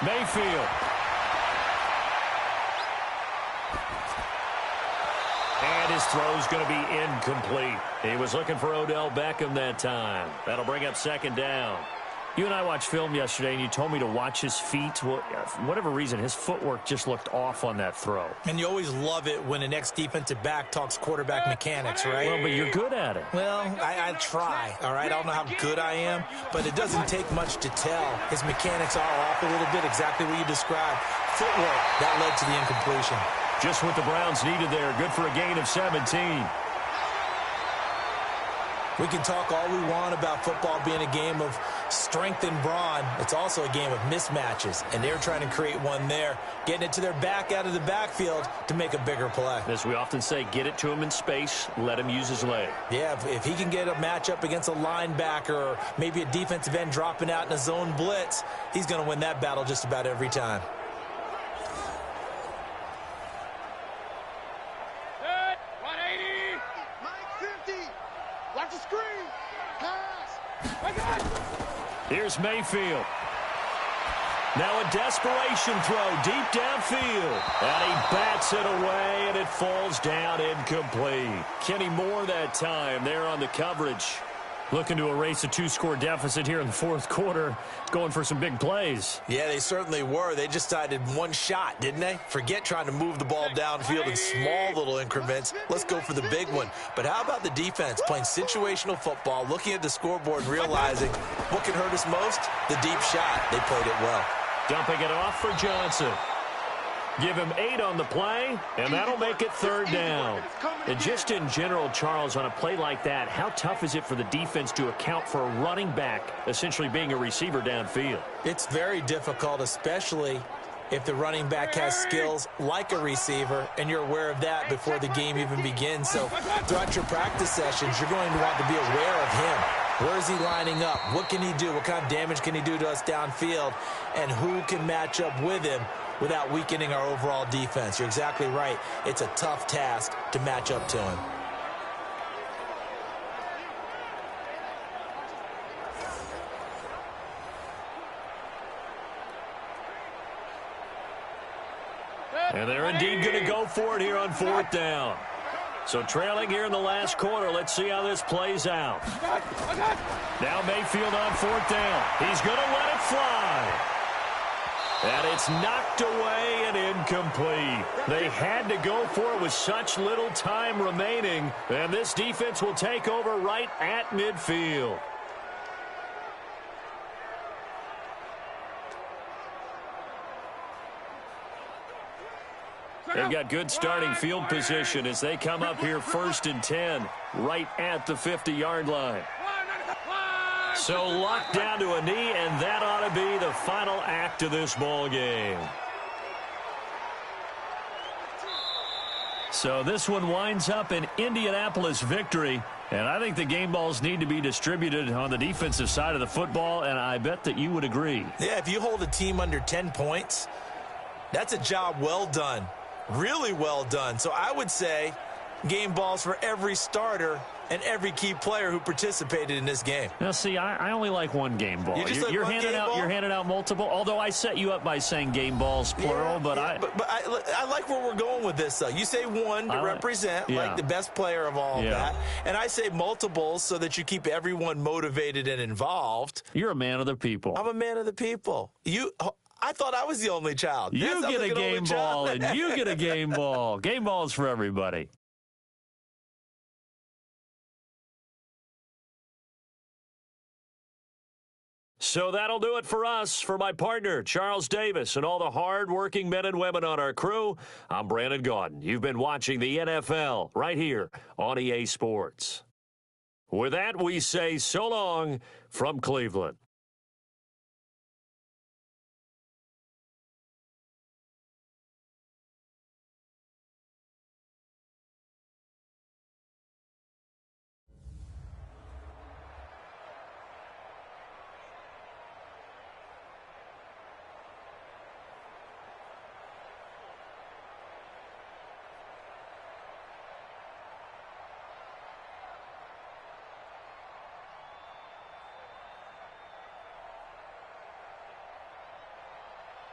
Mayfield. And his throw's going to be incomplete. He was looking for Odell Beckham that time. That'll bring up second down. You and I watched film yesterday, and you told me to watch his feet. Well, for whatever reason, his footwork just looked off on that throw. And you always love it when an ex-defensive back talks quarterback mechanics, right? Well, but you're good at it. Well, I try, all right? I don't know how good I am, but it doesn't take much to tell. His mechanics are off a little bit, exactly what you described. Footwork, that led to the incompletion. Just what the Browns needed there. Good for a gain of 17. We can talk all we want about football being a game of strength and brawn. It's also a game of mismatches, and they're trying to create one there, getting it to their back out of the backfield to make a bigger play. As we often say, get it to him in space, let him use his leg. Yeah, if he can get a matchup against a linebacker or maybe a defensive end dropping out in a zone blitz, he's going to win that battle just about every time. Here's Mayfield. Now a desperation throw deep downfield. And he bats it away, and it falls down incomplete. Kenny Moore that time there on the coverage. Looking to erase a two-score deficit here in the fourth quarter. Going for some big plays. Yeah, they certainly were. They just decided one shot, didn't they? Forget trying to move the ball downfield in small little increments. Let's go for the big one. But how about the defense playing situational football, looking at the scoreboard and realizing what can hurt us most? The deep shot. They played it well. Dumping it off for Johnson. Give him 8 on the play, and that'll make it third down. And just in general, Charles, on a play like that, how tough is it for the defense to account for a running back essentially being a receiver downfield? It's very difficult, especially if the running back has skills like a receiver, and you're aware of that before the game even begins. So throughout your practice sessions, you're going to want to be aware of him. Where is he lining up? What can he do? What kind of damage can he do to us downfield? And who can match up with him without weakening our overall defense? You're exactly right. It's a tough task to match up to him. And they're indeed going to go for it here on fourth down. So trailing here in the last quarter. Let's see how this plays out. Now Mayfield on fourth down. He's going to let it fly. And it's knocked away and incomplete. They had to go for it with such little time remaining. And this defense will take over right at midfield. They've got good starting field position as they come up here 1st and 10, right at the 50-yard line. So locked down to a knee, and that ought to be the final act of this ball game. So this one winds up an Indianapolis victory, and I think the game balls need to be distributed on the defensive side of the football, and I bet that you would agree. Yeah, if you hold a team under 10 points, that's a job well done. Really well done. So I would say game balls for every starter and every key player who participated in this game. Now, see, I only like one game ball. You're handing out multiple, although I set you up by saying game balls, plural. But I like where we're going with this, though. You say one to represent, like the best player of all of that. And I say multiples so that you keep everyone motivated and involved. You're a man of the people. I'm a man of the people. I thought I was the only child. You get a game ball, and you get a game ball. Game balls for everybody. So that'll do it for us. For my partner, Charles Davis, and all the hard-working men and women on our crew, I'm Brandon Gaudin. You've been watching the NFL right here on EA Sports. With that, we say so long from Cleveland.